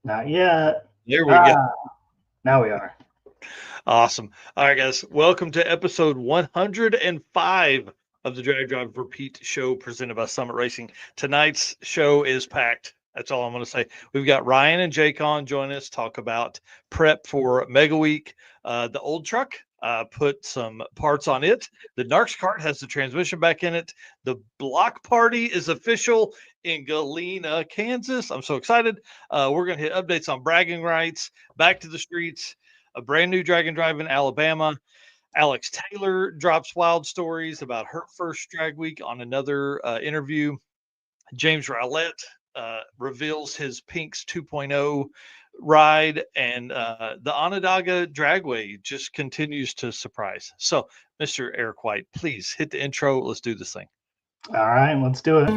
Not yet. There we go. Now we are. Awesome. All right, guys. Welcome to episode 105 of the Drag Drive Repeat show presented by Summit Racing. Tonight's show is packed. That's all I'm going to say. We've got Ryan and Jake on join us, talk about prep for Mega Week. The old truck, put some parts on it. The NarxKart has the transmission back in it. The block party is official in Galena, Kansas. I'm so excited. We're going to hit updates on bragging rights, back to the streets, a brand new Dragon Drive in Alabama. Alex Taylor drops wild stories about her first drag week on another interview. James Rowlett reveals his Pinks 2.0 ride, and the Onondaga Dragway just continues to surprise. So, Mr. Eric White, please hit the intro. Let's do this thing. All right, let's do it.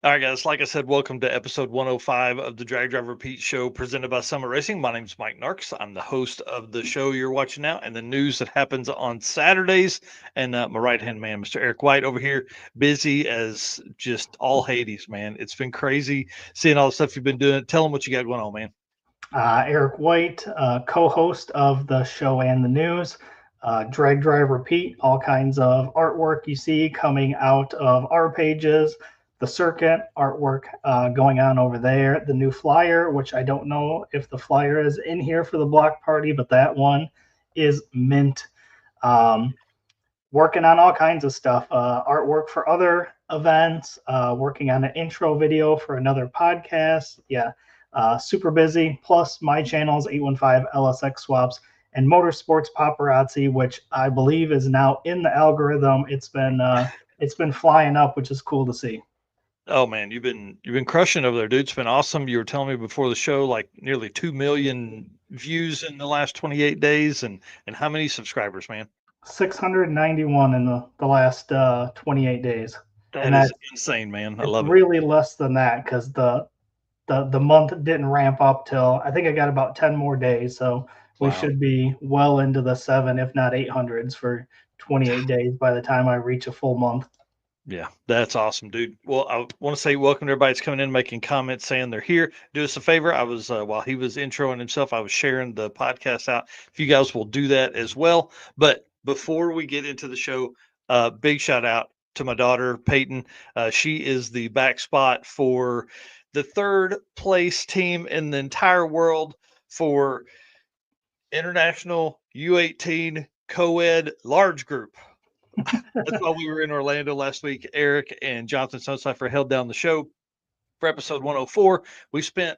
All right, guys. Like I said, welcome to episode 105 of the Drag Drive Repeat show presented by Summit Racing. My name's Mike Narx. I'm the host of the show you're watching now and the news that happens on Saturdays. And my right hand man, Mr. Eric White, over here, busy as just all Hades, man. It's been crazy seeing all the stuff you've been doing. Tell them what you got going on, man. Eric White, co-host of the show and the news. Drag Drive Repeat, all kinds of artwork you see coming out of our pages. The circuit artwork going on over there. The new flyer, which I don't know if the flyer is in here for the block party, but that one is mint. Working on all kinds of stuff. Artwork for other events. Working on an intro video for another podcast. Yeah. Super busy. Plus, my channels 815 LSX Swaps and Motorsports Paparazzi, which I believe is now in the algorithm. It's been flying up, which is cool to see. Oh man, you've been crushing over there, dude. It's been awesome. You were telling me before the show, like nearly 2 million views in the last 28 days, and how many subscribers, man? 691 in the last 28 days. That is insane, man. I love it. Really less than that because the month didn't ramp up till I think I got about 10 more days. So we should be well into the 7, if not 800s for 28 days by the time I reach a full month. Yeah, that's awesome, dude. Well, I want to say welcome to everybody that's coming in, making comments, saying they're here. Do us a favor. I was, while he was introing himself, I was sharing the podcast out. If you guys will do that as well. But before we get into the show, big shout out to my daughter, Payton. She is the back spot for the third place team in the entire world for International U18 Co-ed Large Group. That's why we were in Orlando last week. Eric and Jonathan Sunslifer held down the show for episode 104. We spent,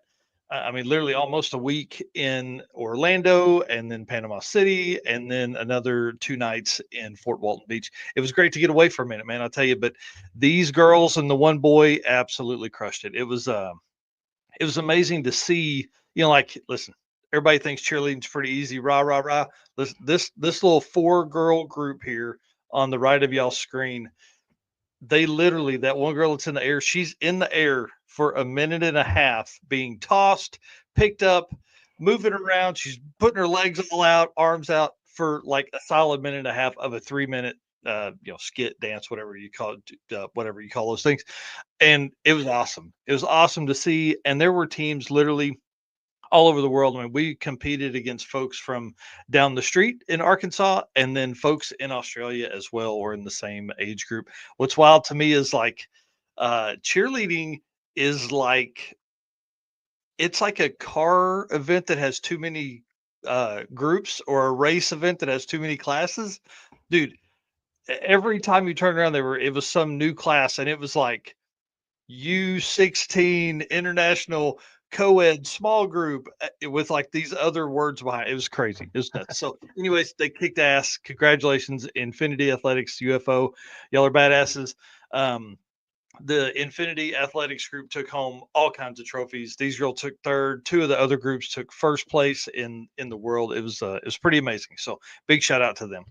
literally almost a week in Orlando and then Panama City and then another 2 nights in Fort Walton Beach. It was great to get away for a minute, man. I'll tell you, but these girls and the one boy absolutely crushed it. It was amazing to see, like, listen, everybody thinks cheerleading's pretty easy. Rah, rah, rah. This little 4-girl group here on the right of y'all's screen, they literally, that one girl that's in the air, she's in the air for a minute and a half being tossed, picked up, moving around. She's putting her legs all out, arms out for like a solid minute and a half of a 3-minute skit, dance, whatever you call it, whatever you call those things. And it was awesome. It was awesome to see. And there were teams literally all over the world. I mean, we competed against folks from down the street in Arkansas and then folks in Australia as well, or in the same age group. What's wild to me is, like, Cheerleading is like, it's like a car event that has too many groups, or a race event that has too many classes. Dude, every time you turn around, it was some new class, and it was like U16 International Co-ed small group with like these other words behind it. It was crazy. It was nuts. So, anyways, they kicked ass. Congratulations, Infinity Athletics, UFO. Y'all are badasses. The Infinity Athletics group took home all kinds of trophies. These girls took third. Two of the other groups took first place in the world. It was pretty amazing. So, big shout out to them.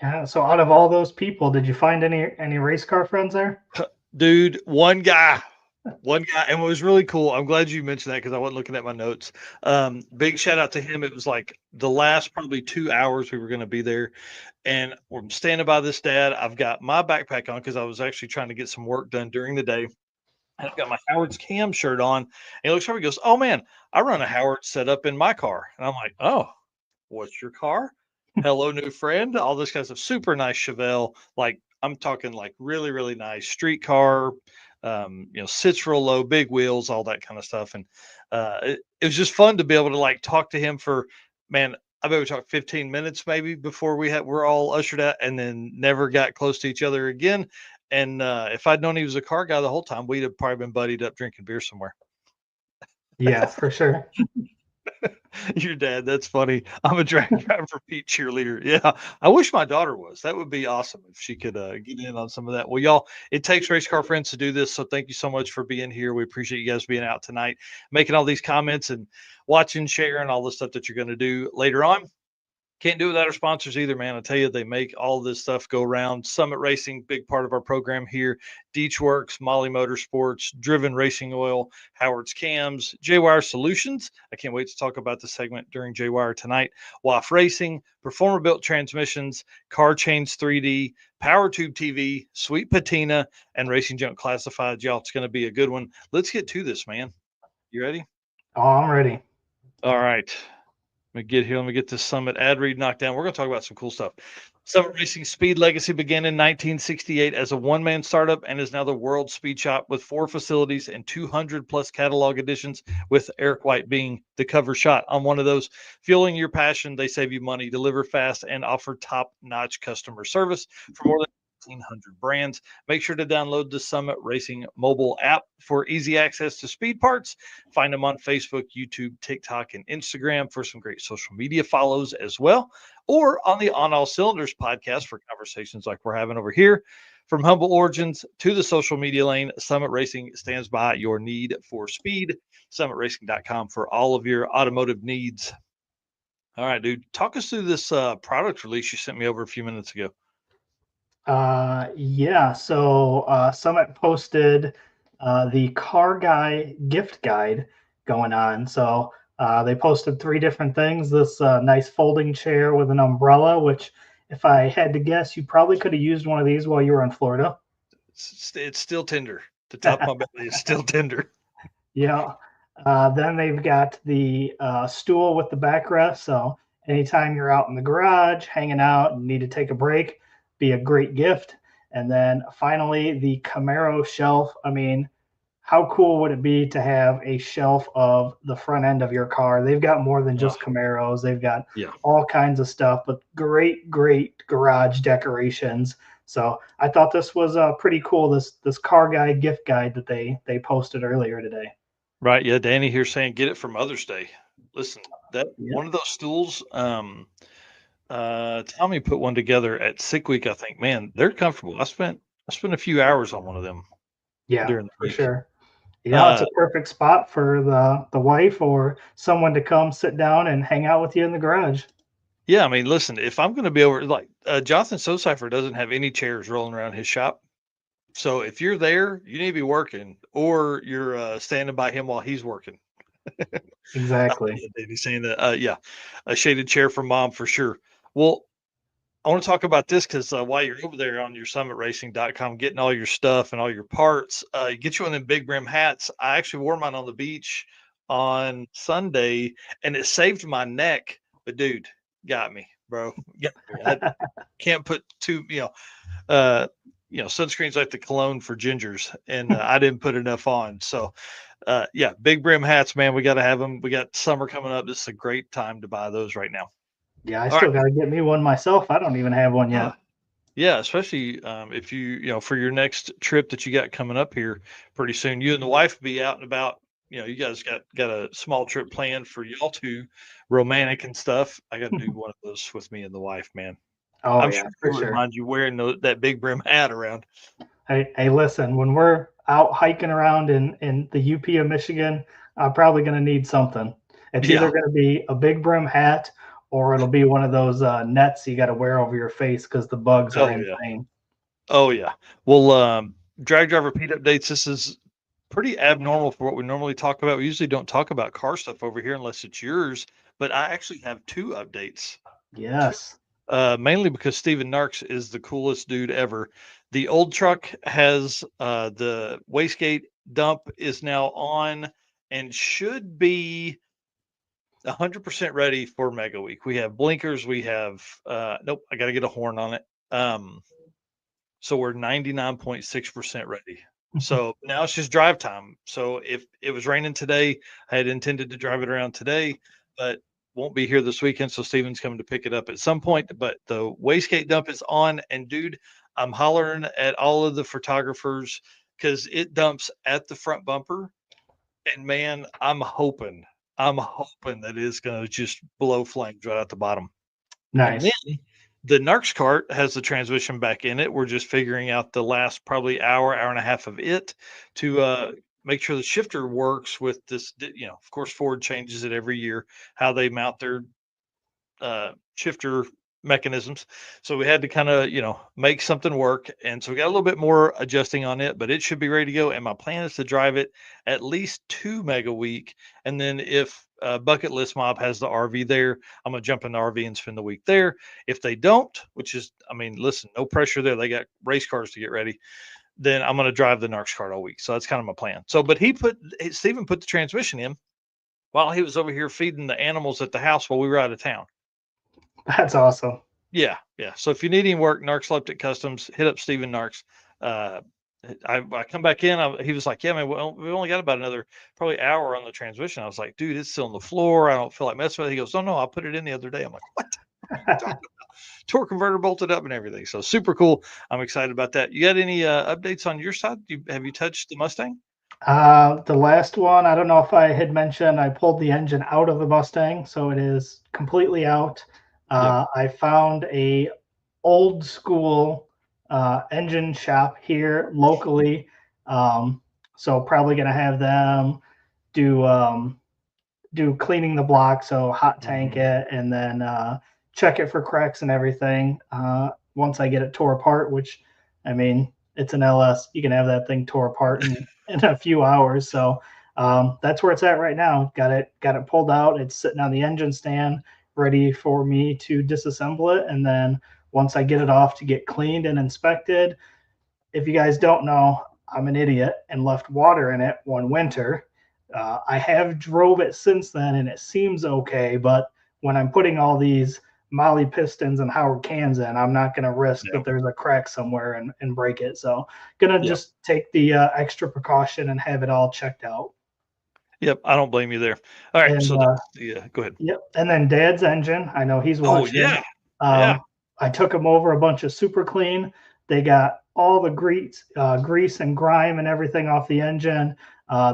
Yeah. So out of all those people, did you find any race car friends there? Dude, one guy, and what was really cool, I'm glad you mentioned that because I wasn't looking at my notes. Big shout out to him. It was like the last probably 2 hours we were going to be there, and I'm standing by this dad. I've got my backpack on because I was actually trying to get some work done during the day. And I've got my Howard's Cam shirt on, and he looks over, he goes, "Oh man, I run a Howard setup in my car." And I'm like, "Oh, what's your car?" "Hello, new friend." All this kind of stuff. Super nice Chevelle. Like, I'm talking like really, really nice street car. Sits real low, big wheels, all that kind of stuff. And it was just fun to be able to like talk to him for, man, I bet we talked 15 minutes maybe before we're all ushered out, and then never got close to each other again. And if I'd known he was a car guy the whole time, we'd have probably been buddied up drinking beer somewhere. Yeah, for sure. Your dad, that's funny. I'm a drag driver, Pete cheerleader. Yeah, I wish my daughter was. That would be awesome if she could get in on some of that. Well, y'all, it takes race car friends to do this. So thank you so much for being here. We appreciate you guys being out tonight, making all these comments and watching, sharing all the stuff that you're going to do later on. Can't do it without our sponsors either, man. I tell you, they make all this stuff go around. Summit Racing, big part of our program here. Deech Works, Molly Motorsports, Driven Racing Oil, Howard's Cams, J-Wire Solutions. I can't wait to talk about the segment during J-Wire tonight. WAF Racing, Performer Built Transmissions, Car Chains 3D, Power Tube TV, Sweet Patina, and Racing Junk Classified. Y'all, it's going to be a good one. Let's get to this, man. You ready? Oh, I'm ready. All right. Let me get here. Let me get this Summit ad read knocked down. We're going to talk about some cool stuff. Summit Racing Speed Legacy began in 1968 as a one-man startup and is now the world's speed shop with 4 facilities and 200 plus catalog editions, with Eric White being the cover shot on one of those. Fueling your passion, they save you money, deliver fast, and offer top-notch customer service for more than 1,500 brands. Make sure to download the Summit Racing mobile app for easy access to speed parts. Find them on Facebook, YouTube, TikTok, and Instagram for some great social media follows as well, or on the On All Cylinders podcast for conversations like we're having over here. From humble origins to the social media lane, Summit Racing stands by your need for speed. SummitRacing.com for all of your automotive needs. All right, dude, talk us through this product release you sent me over a few minutes ago. Yeah, so Summit posted the car guy gift guide going on. So they posted 3 different things. This nice folding chair with an umbrella, which, if I had to guess, you probably could have used one of these while you were in Florida. It's still tender. The top of my belly is still tender. Yeah. Then they've got the stool with the backrest. So anytime you're out in the garage hanging out and need to take a break, be a great gift. And then finally, the Camaro shelf. I mean, how cool would it be to have a shelf of the front end of your car? They've got more than just Camaros. They've got all kinds of stuff, but great, great garage decorations. So I thought this was pretty cool. This car guy gift guide that they posted earlier today. Right. Yeah. Danny here saying get it for Mother's Day. Listen, that one of those stools, Tommy put one together at Sick Week, I think. Man, they're comfortable. I spent a few hours on one of them. Yeah, during the for week. sure. Yeah, it's a perfect spot for the wife or someone to come sit down and hang out with you in the garage. Yeah, I mean, listen, if I'm going to be over, like Jonathan Soseifer doesn't have any chairs rolling around his shop. So if you're there, you need to be working, or you're standing by him while he's working. Exactly. He's saying that, yeah, a shaded chair for mom for sure. Well, I want to talk about this because while you're over there on your summitracing.com getting all your stuff and all your parts, you get you one of them big brim hats. I actually wore mine on the beach on Sunday and it saved my neck. But dude, got me, bro. Got me. I can't put two, sunscreen's like the cologne for gingers, and I didn't put enough on. So, yeah, big brim hats, man. We got to have them. We got summer coming up. This is a great time to buy those right now. Yeah, I All right. still got to get me one myself. I don't even have one yet. Yeah, especially if for your next trip that you got coming up here pretty soon, you and the wife be out and about. You guys got a small trip planned for y'all two, romantic and stuff. I got to do one of those with me and the wife, man. Oh I'm yeah, sure for you sure. wouldn't mind you wearing that big brim hat around. Hey, listen, when we're out hiking around in the UP of Michigan, I'm probably going to need something. It's Yeah. either going to be a big brim hat or it'll be one of those nets you got to wear over your face because the bugs are Oh yeah. insane. Oh yeah. Well, drag driver Pete updates. This is pretty abnormal for what we normally talk about. We usually don't talk about car stuff over here unless it's yours, but I actually have two updates. Yes. Mainly because Steven Narx is the coolest dude ever. The old truck has the wastegate dump is now on and should be 100% ready for Mega Week. We have blinkers. We have nope. I got to get a horn on it. So we're 99.6% ready. So now it's just drive time. So if it was raining today, I had intended to drive it around today, but won't be here this weekend. So Steven's coming to pick it up at some point. But the wastegate dump is on. And dude, I'm hollering at all of the photographers because it dumps at the front bumper. And man, I'm hoping that it's going to just blow flames right out the bottom. And Nice. then the NarxKart has the transmission back in it. We're just figuring out the last probably hour and a half of it to make sure the shifter works with this. Of course, Ford changes it every year, how they mount their shifter mechanisms. So we had to kind of, make something work. And so we got a little bit more adjusting on it, but it should be ready to go. And my plan is to drive it at least 2 Mega Week. And then if Bucket List Mob has the RV there, I'm going to jump in the RV and spend the week there. If they don't, which is, listen, no pressure there. They got race cars to get ready. Then I'm going to drive the NarxKart all week. So that's kind of my plan. So, but Steven put the transmission in while he was over here feeding the animals at the house while we were out of town. That's awesome. Yeah, yeah. So if you need any work, Narx Leptic Customs, hit up Steven Narx. I come back in. He was like, "Yeah, man, we only got about another probably hour on the transmission." I was like, "Dude, it's still on the floor. I don't feel like messing with it." He goes, "No, I put it in the other day." I'm like, "What? What are you talking about?" Torque converter bolted up and everything. So super cool. I'm excited about that. You got any updates on your side? Have you touched the Mustang? The last one, I don't know if I had mentioned, I pulled the engine out of the Mustang, so it is completely out. Yep. I found a old school engine shop here locally, so probably gonna have them do do cleaning the block, so hot tank it, and then check it for cracks and everything. Once I get it tore apart, which it's an LS, you can have that thing tore apart in a few hours. So that's where it's at right now. Got it pulled out. It's sitting on the engine stand, ready for me to disassemble it, and then once I get it off to get cleaned and inspected. If you guys don't know, I'm an idiot and left water in it one winter. I have drove it since then and it seems okay, but when I'm putting all these Molly pistons and Howard cans in, I'm not going to risk that there's a crack somewhere and break it. So gonna just take the extra precaution and have it all checked out. Yep, I don't blame you there. All right, And so go ahead. yep, and then Dad's engine. I know he's Oh watching. yeah. I took him over a bunch of super clean. They got all the grease and grime and everything off the engine.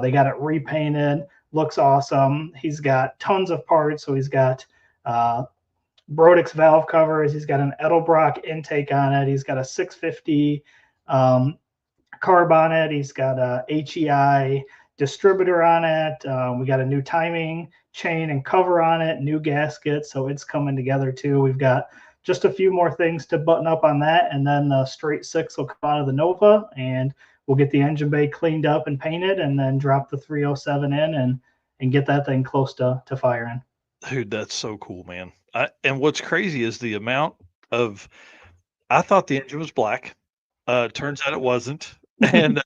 They got it repainted. Looks awesome. He's got tons of parts. So he's got Brodix valve covers. He's got an Edelbrock intake on it. He's got a 650 carb on it. He's got a HEI distributor on it. We got a new timing chain and cover on it, new gasket. So it's coming together too. We've got just a few more things to button up on that. And then the straight six will come out of the Nova and we'll get the engine bay cleaned up and painted and then drop the 307 in and get that thing close to firing. Dude, that's so cool, man. And what's crazy is the amount of, I thought the engine was black. Turns out it wasn't. And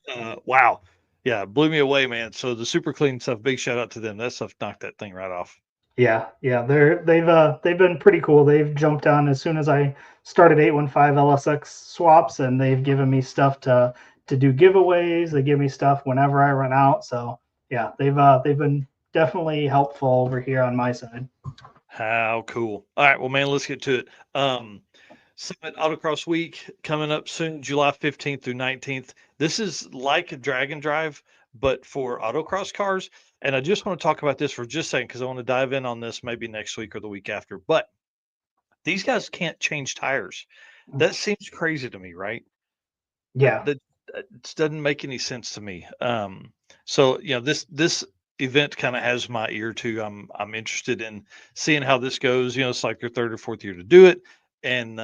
wow. Yeah, blew me away, man. So the super clean stuff, big shout out to them. That stuff knocked that thing right off. Yeah, they've been pretty cool. They've jumped on as soon as I started 815 LSX swaps, and they've given me stuff to do giveaways. They give me stuff whenever I run out. So yeah, they've been definitely helpful over here on my side. How cool. All right, well, man, let's get to it. Summit Autocross Week coming up soon, July 15th through 19th. This is like a drag and drive, but for autocross cars. And I just want to talk about this for just a second because I want to dive in on this maybe next week or the week after. But these guys can't change tires. That seems crazy to me, right? Yeah, That doesn't make any sense to me. So this event kind of has my ear too. I'm interested in seeing how this goes. It's like their third or fourth year to do it, and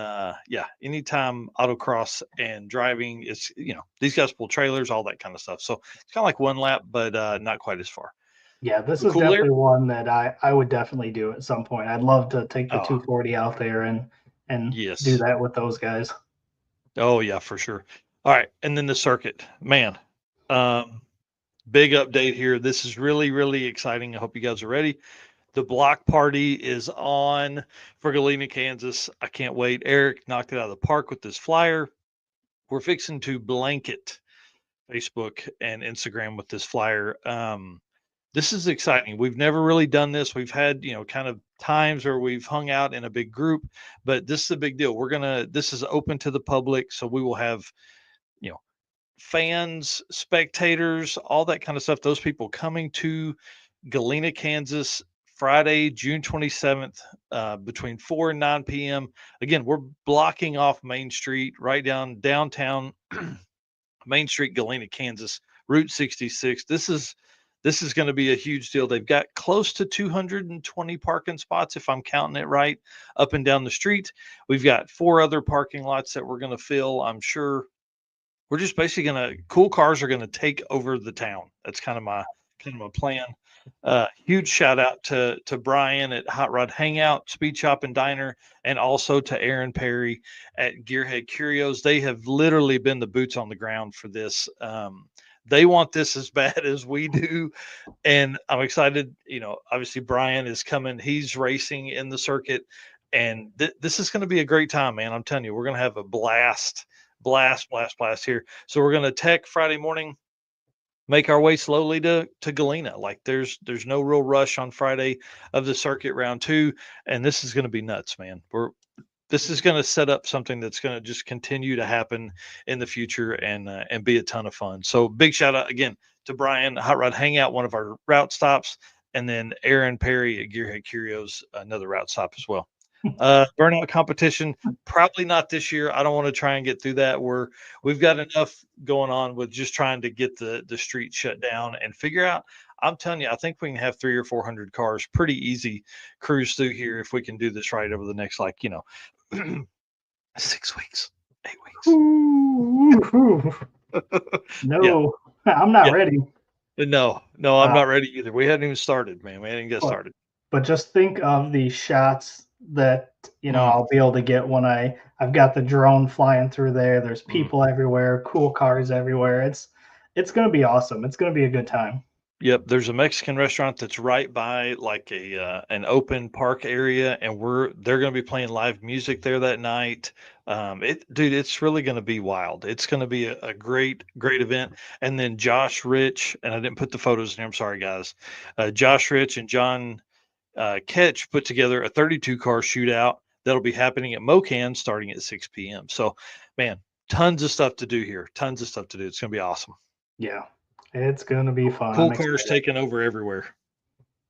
yeah, anytime autocross and driving, it's these guys pull trailers, all that kind of stuff. So it's kind of like one lap, but not quite as far. yeah, this So is cool there. definitely one that I would definitely do at some point. I'd love to take the Oh 240 out there and do yes. that with those guys. Oh yeah, for sure. All right, and then the circuit, man. Um, Big update here. This is really, really exciting. I hope you guys are ready. The block party is on for Galena, Kansas. I can't wait. Eric knocked it out of the park with this flyer. We're fixing to blanket Facebook and Instagram with this flyer. This is exciting. We've never really done this. We've had, kind of times where we've hung out in a big group, but this is a big deal. This is open to the public. So we will have, you know, fans, spectators, all that kind of stuff. Those people coming to Galena, Kansas, Friday, June 27th, between 4 and 9 p.m. Again, we're blocking off Main Street right downtown Main Street, Galena, Kansas, Route 66. This is going to be a huge deal. They've got close to 220 parking spots, if I'm counting it right, up and down the street. We've got 4 other parking lots that we're going to fill. I'm sure we're just basically cool cars are gonna take over the town. That's kind of my plan. Huge shout out to Brian at Hot Rod Hangout, Speed Shop and Diner, and also to Aaron Perry at Gearhead Curios. They have literally been the boots on the ground for this. They want this as bad as we do, and I'm excited. Obviously Brian is coming. He's racing in the circuit, and this is going to be a great time, man. I'm telling you, we're going to have a blast here. So we're going to tech Friday morning, make our way slowly to Galena. Like there's no real rush on Friday of the circuit round 2, and this is going to be nuts, man. This is going to set up something that's going to just continue to happen in the future and be a ton of fun. So big shout out again to Brian, Hot Rod Hangout, one of our route stops, and then Aaron Perry at Gearhead Curios, another route stop as well. Burnout competition, probably not this year. I don't want to try and get through that. We've got enough going on with just trying to get the street shut down and figure out. I'm telling you, I think we can have 300 or 400 cars pretty easy cruise through here if we can do this right over the next 6 weeks, 8 weeks. Ooh, Yeah, no, I'm not yeah. ready. No, I'm not ready either. We hadn't even started, man. We hadn't even got But, started. but just think of the shots that Mm, I'll be able to get when I've got the drone flying through there. There's mm. people everywhere, cool cars everywhere. It's gonna be awesome. It's gonna be a good time. Yep, there's a Mexican restaurant that's right by like an open park area, and they're going to be playing live music there that night. Dude, it's really going to be wild. It's going to be a great event. And then Josh Rich, and I didn't put the photos in here. I'm sorry, guys. Josh Rich and John Ketch put together a 32 car shootout that'll be happening at Mocan starting at 6 p.m. So, man, tons of stuff to do here. Tons of stuff to do. It's going to be awesome. Yeah, it's gonna be fun. Cool I'm cars excited. taking over everywhere.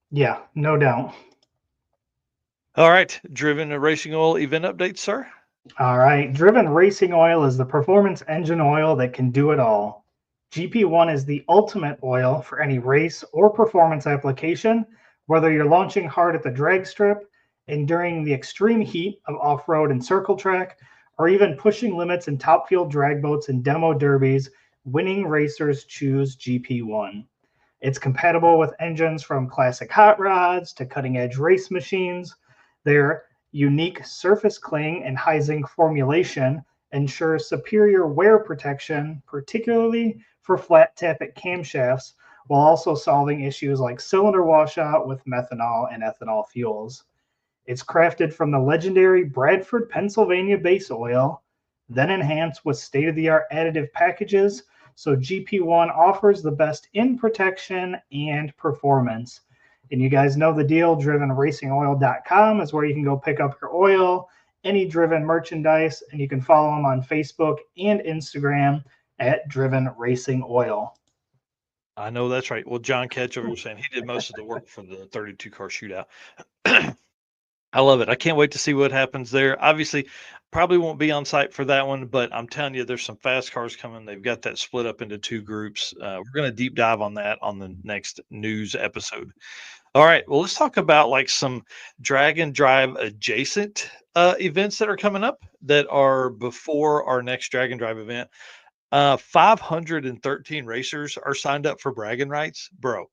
Yeah, no doubt. All right, Driven Racing Oil event update, sir. All right, Driven Racing Oil is the performance engine oil that can do it all. GP1 is the ultimate oil for any race or performance application, whether you're launching hard at the drag strip, enduring the extreme heat of off road and circle track, or even pushing limits in top fuel drag boats and demo derbies. Winning racers choose GP1. It's compatible with engines from classic hot rods to cutting edge race machines. Their unique surface cling and high zinc formulation ensures superior wear protection, particularly for flat tappet camshafts, while also solving issues like cylinder washout with methanol and ethanol fuels. It's crafted from the legendary Bradford, Pennsylvania base oil, then enhanced with state of the art additive packages. So GP1 offers the best in protection and performance. And you guys know the deal. DrivenRacingOil.com is where you can go pick up your oil, any Driven merchandise, and you can follow them on Facebook and Instagram at Driven Racing Oil. I know that's right. Well, John Ketchover was saying he did most of the work for the 32 car shootout. I love it. I can't wait to see what happens there. Obviously, probably won't be on site for that one, but I'm telling you, there's some fast cars coming. They've got that split up into 2 groups. We're going to deep dive on that on the next news episode. All right. Well, let's talk about like some drag and drive adjacent events that are coming up that are before our next drag and drive event. 513 racers are signed up for bragging rights, bro.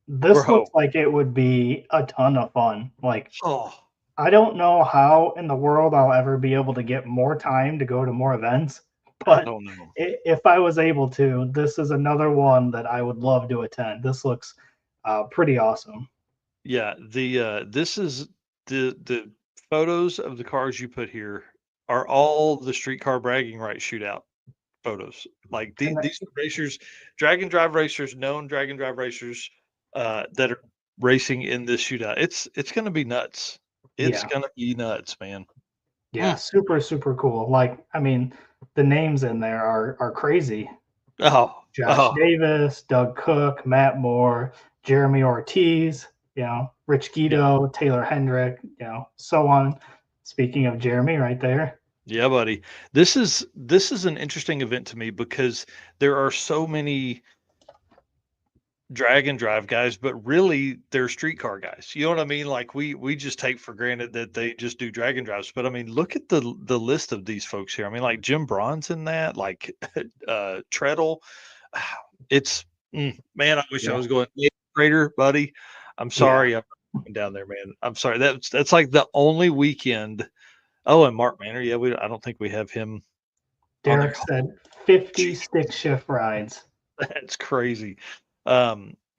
This Bro. looks like it would be a ton of fun. Like, Oh, I don't know how in the world I'll ever be able to get more time to go to more events, I but don't know. if I was able to, this is another one that I would love to attend. This looks pretty awesome. Yeah, this is the photos of the cars you put here are all the streetcar bragging right shootout photos. Like And these are racers, drag and drive racers, known drag and drive racers that are racing in this shootout. It's gonna be nuts. It's yeah, gonna be nuts, man. yeah, Mm. super, super cool. Like, I mean, the names in there are crazy. Oh, Josh oh, Davis, Doug Cook, Matt Moore, Jeremy Ortiz, Rich yeah. Guido, Taylor Hendrick, so on. Speaking of Jeremy, right there. Yeah, buddy. This is an interesting event to me because there are so many drag and drive guys, but really they're streetcar guys. You know what I mean? Like we just take for granted that they just do drag and drives. But I mean, look at the list of these folks here. I mean, like Jim Braun's in that, like Treadle. It's man, I wish I Yeah. was going Trader, buddy. I'm Yeah. sorry I'm not going down there, man. I'm sorry. That's like the only weekend. Oh, and Mark Manor. Yeah, I don't think we have him on there. Derek said 50 Gee, stick shift rides. that's crazy.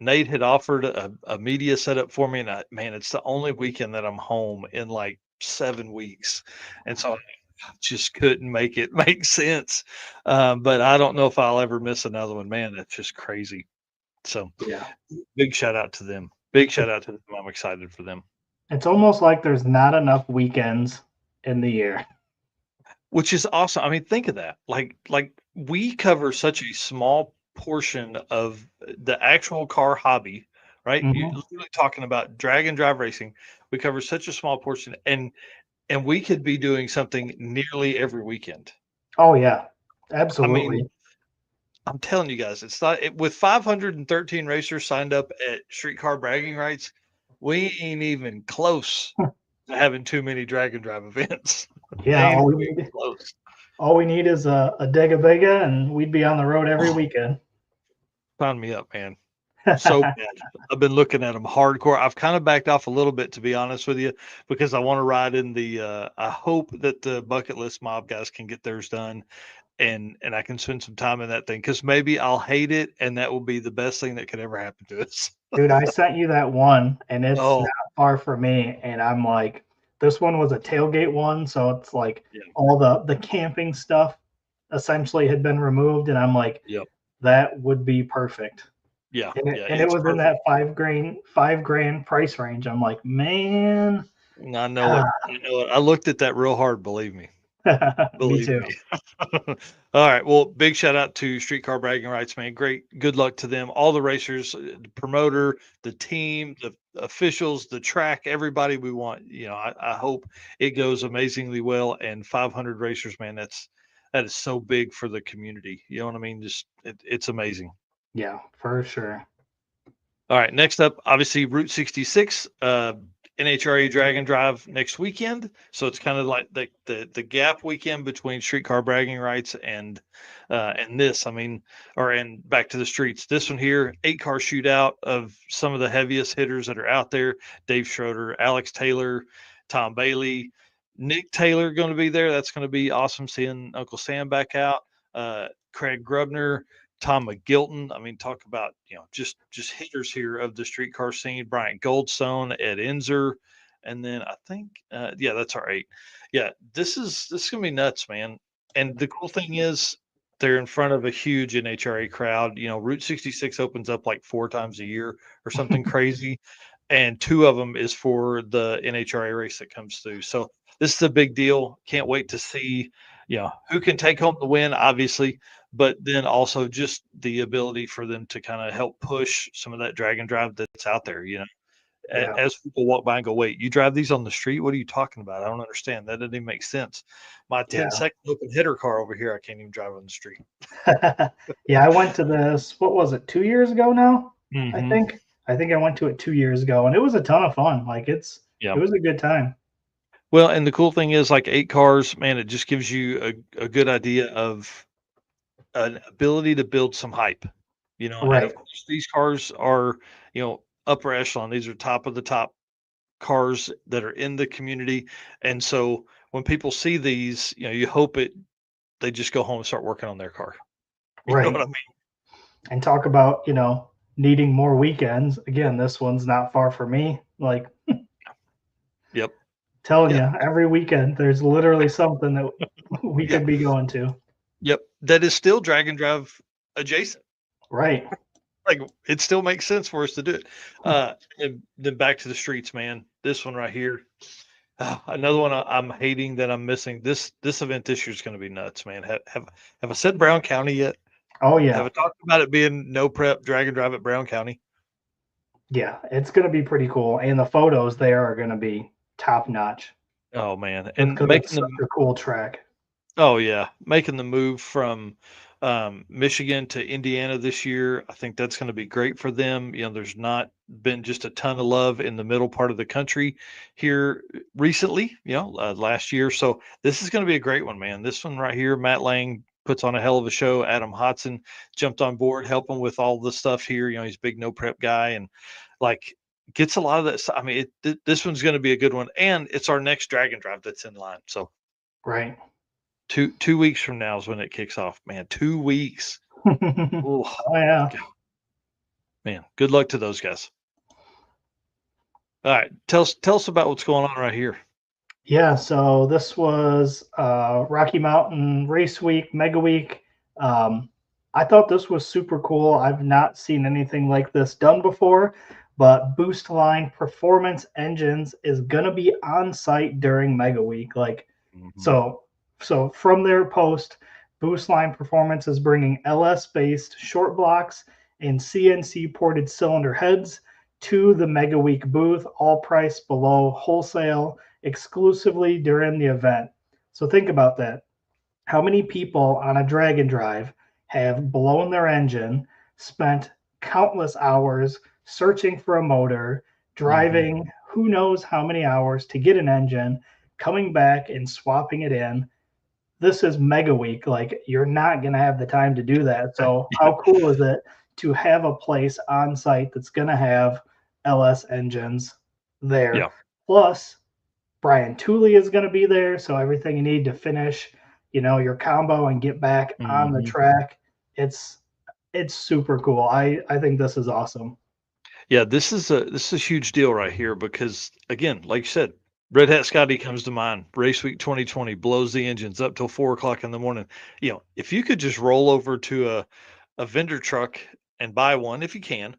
Nate had offered a media setup for me, and man, it's the only weekend that I'm home in like 7 weeks, and so I just couldn't make it make sense. But I don't know if I'll ever miss another one. Man, that's just crazy. So Yeah. big shout out to them. Big shout out to them. I'm excited for them. It's almost like there's not enough weekends in the year. Which is awesome. I mean, think of that. Like we cover such a small portion of the actual car hobby, right? You're Hmm. literally talking about drag and drive racing. We cover such a small portion, and we could be doing something nearly every weekend. Oh, yeah. I mean, Absolutely. I'm telling you guys, it's not with 513 racers signed up at Streetcar Bragging Rights, we ain't even close to having too many drag and drive events. Yeah. Ain't even close. All we need is a Dega and we'd be on the road every Oh, weekend. sign me up, man. So bad. I've been looking at them hardcore. I've kind of backed off a little bit, to be honest with you, because I want to ride in the. I hope that the bucket list mob guys can get theirs done, and I can spend some time in that thing because maybe I'll hate it, and that will be the best thing that could ever happen to us. Dude, I sent you that one and it's not Oh, far from me. And I'm like, this one was a tailgate one. So it's like yeah, all the camping stuff essentially had been removed. And I'm like, yep, that would be perfect. yeah, And yeah. it It's was in perfect. that 5 grand price range. I'm like, man. I know it. I know it. I looked at that real hard. Believe me. Me Believe too. me. All right. Well, big shout out to Streetcar Bragging Rights, man. Great. Good luck to them. All the racers, the promoter, the team, the officials, the track, everybody we want. I hope it goes amazingly well. And 500 racers, man, that is so big for the community. You know what I mean? Just it's amazing. Yeah, for sure. All right, next up, obviously Route 66, NHRA Drag and Drive next weekend. So it's kind of like the gap weekend between Streetcar Bragging Rights and this. I mean, or and Back to the Streets. This one here, 8-car shootout of some of the heaviest hitters that are out there. Dave Schroeder, Alex Taylor, Tom Bailey, Nick Taylor going to be there. That's going to be awesome seeing Uncle Sam back out. Craig Grubner. Tom McGilton. I mean, talk about, just hitters here of the street car scene. Bryant Goldstone, Ed Enzer, and then I think, yeah, that's our 8. Yeah, this is gonna be nuts, man. And the cool thing is they're in front of a huge NHRA crowd. Route 66 opens up like 4 times a year or something crazy, and 2 of them is for the NHRA race that comes through. So this is a big deal. Can't wait to see, who can take home the win, obviously, but then also just the ability for them to kind of help push some of that drag and drive that's out there. Yeah. As people walk by and go, wait, you drive these on the street? What are you talking about? I don't understand. That doesn't even make sense. My Yeah. 10-second open header car over here, I can't even drive on the street. Yeah, I went to this, what was it, 2 years ago now? I Hmm. think. I think I went to it 2 years ago, and it was a ton of fun. Like it Yeah. was a good time. Well, and the cool thing is, like 8 cars, man, it just gives you a good idea of an ability to build some hype, and of Right. course these cars are, upper echelon. These are top of the top cars that are in the community. And so when people see these, you hope they just go home and start working on their car. You know what Right. I mean? And talk about, needing more weekends. Again, this one's not far from me. Like Yep. telling Yeah. you, every weekend there's literally something that we Yeah. could be going to. Yep. That is still drag and drive adjacent. Right. Like it still makes sense for us to do it. And then back to the streets, man. This one right here. Another one I'm hating that I'm missing. This event this year is going to be nuts, man. Have I said Brown County yet? Oh Have yeah. I talked about it being no prep drag and drive at Brown County? Yeah. It's gonna be pretty cool. And the photos there are gonna be top notch. Oh man, Just and because it's such a cool track. oh yeah, making the move from Michigan to Indiana this year, I think that's going to be great for them. There's not been just a ton of love in the middle part of the country here recently. Last year, so this is going to be a great one, man. This one right here, Matt Lang puts on a hell of a show. Adam Hodson jumped on board, helping with all the stuff here. He's a big no prep guy and like gets a lot of that. I mean, this one's going to be a good one, and it's our next Dragon Drive that's in line. So Right. two weeks from now is when it kicks off, man. 2 weeks. Oh Oh, yeah. man. Good luck to those guys. All right. Tell us about what's going on right here. Yeah, so this was Rocky Mountain Race Week, Mega Week. I thought this was super cool. I've not seen anything like this done before, but Boostline Performance Engines is gonna be on site during Mega Week. Mhm. So, so from their post, Boostline Performance is bringing LS-based short blocks and CNC ported cylinder heads to the Mega Week booth, all priced below wholesale exclusively during the event. So think about that. How many people on a drag and drive have blown their engine, spent countless hours searching for a motor, Mhm. driving who knows how many hours to get an engine, coming back and swapping it in? This is Mega Week. Like, you're not going to have the time to do that. So, how cool is it to have a place on site that's going to have LS engines there? Yeah. Plus, Brian Tooley is going to be there, so everything you need to finish, your combo and get back on the Mhm. track. It's it's super cool. I think this is awesome. Yeah, this is a huge deal right here because again, like you said, Red Hat Scotty comes to mind. Race week 2020 blows the engines up till 4 o'clock in the morning. If you could just roll over to a vendor truck and buy one, if you can,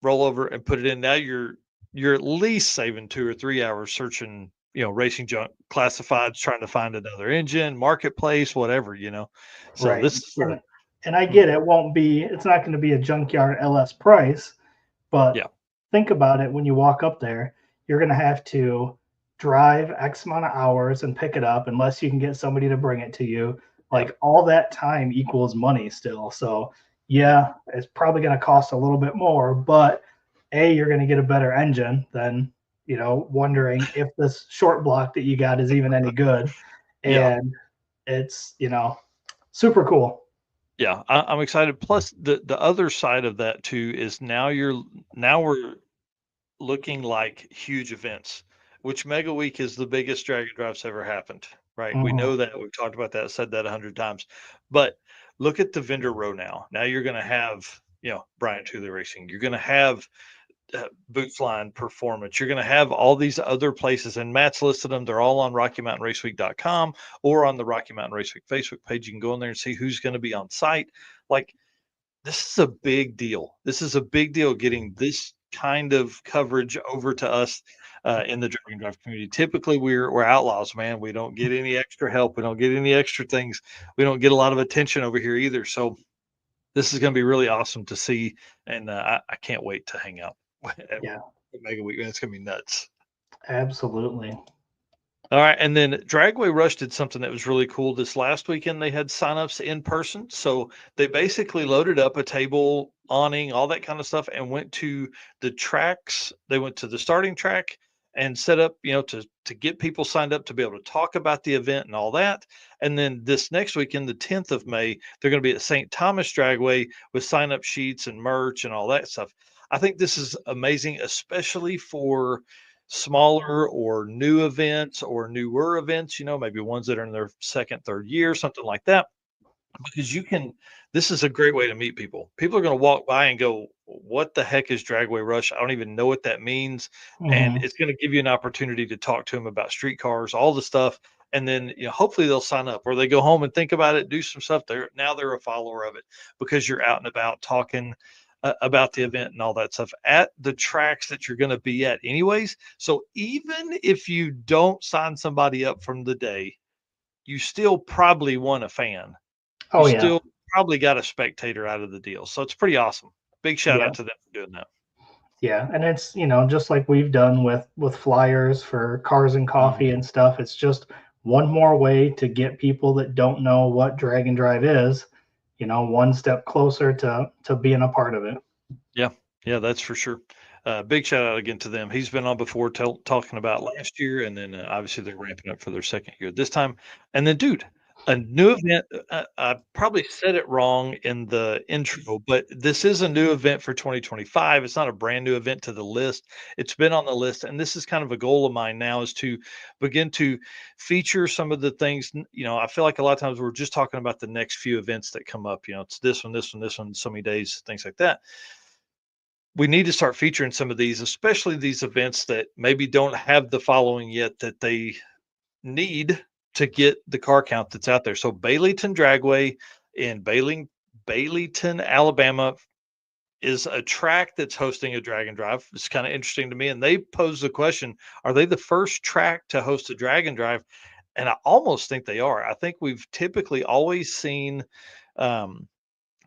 roll over and put it in. Now you're at least saving 2 or 3 hours searching, racing junk classifieds, trying to find another engine, marketplace, whatever. So Right. this is And a and I mm, get it's not going to be a junkyard LS price, but yeah, think about it. When you walk up there, you're going to have to drive X amount of hours and pick it up unless you can get somebody to bring it to you. yeah, Like, all that time equals money still. So yeah, it's probably going to cost a little bit more, but you're going to get a better engine than, wondering if this short block that you got is even any good. yeah, And it's, super cool. yeah. I'm excited. Plus the other side of that too is now we're looking like huge events, which Mega Week is the biggest drag and drives ever happened, right? We Mhm. know that. We've talked about that, said that 100 times. But look at the vendor row now. Now you're going to have, Bryant Tuller Racing. You're going to have Boostline Performance. You're going to have all these other places, and Matt's listed them. They're all on RockyMountainRaceweek.com or on the Rocky Mountain Race Week Facebook page. You can go in there and see who's going to be on site. Like, this is a big deal. This is a big deal getting this kind of coverage over to us in the drag and drive community. Typically, we're outlaws, man. We don't get any extra help. We don't get any extra things. We don't get a lot of attention over here either. So this is going to be really awesome to see, and I can't wait to hang out at Mega Week. Man, it's going to be nuts. Absolutely. All right, and then Dragway Rush did something that was really cool. This last weekend, they had signups in person. So they basically loaded up a table, awning, all that kind of stuff, and went to the tracks. They went to the starting track and set up, to get people signed up to be able to talk about the event and all that. And then this next weekend, the 10th of May, they're going to be at St. Thomas Dragway with sign-up sheets and merch and all that stuff. I think this is amazing, especially for smaller or new events or newer events, maybe ones that are in their second, third year, something like that. Because this is a great way to meet people. People are going to walk by and go, what the heck is Dragway Rush? I don't even know what that means. And it's going to give you an opportunity to talk to them about street cars, all the stuff. And then, hopefully they'll sign up, or they go home and think about it, do some stuff. Now they're a follower of it because you're out and about talking about the event and all that stuff at the tracks that you're going to be at anyways. So even if you don't sign somebody up from the day, you still probably won a fan. Oh, you yeah. Still probably got a spectator out of the deal. So it's pretty awesome. Big shout out to them for doing that. Yeah. And it's, just like we've done with flyers for Cars and Coffee and stuff. It's just one more way to get people that don't know what drag and drive is, one step closer to being a part of it. Yeah, that's for sure. Big shout out again to them. He's been on before talking about last year, and then obviously they're ramping up for their second year this time. And then, dude, a new event. I probably said it wrong in the intro, but this is a new event for 2025. It's not a brand new event to the list. It's been on the list, and this is kind of a goal of mine now, is to begin to feature some of the things. I feel like a lot of times we're just talking about the next few events that come up. It's this one, this one, this one, so many days, things like that. We need to start featuring some of these, especially these events that maybe don't have the following yet that they need to get the car count that's out there. So Baileyton Dragway in Baileyton, Alabama is a track that's hosting a drag and drive. It's kind of interesting to me. And they pose the question, are they the first track to host a drag and drive? And I almost think they are. I think we've typically always seen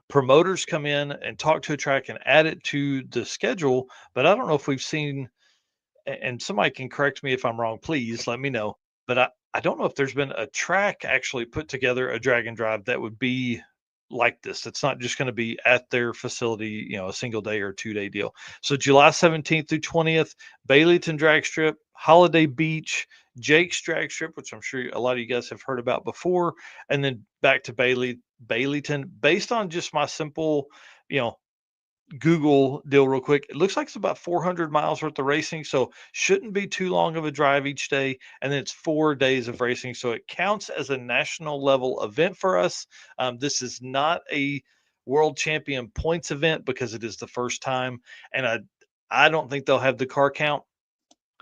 promoters come in and talk to a track and add it to the schedule, but I don't know if we've seen, and somebody can correct me if I'm wrong, please let me know. But I don't know if there's been a track actually put together a drag and drive that would be like this. It's not just going to be at their facility, a single day or 2-day deal. So July 17th through 20th, Baileyton Drag Strip, Holiday Beach, Jake's Drag Strip, which I'm sure a lot of you guys have heard about before, and then back to Baileyton. Based on just my simple, Google deal real quick, it looks like it's about 400 miles worth of racing, so shouldn't be too long of a drive each day, and then it's 4 days of racing, so it counts as a national level event for us. This is not a world champion points event because it is the first time, and I don't think they'll have the car count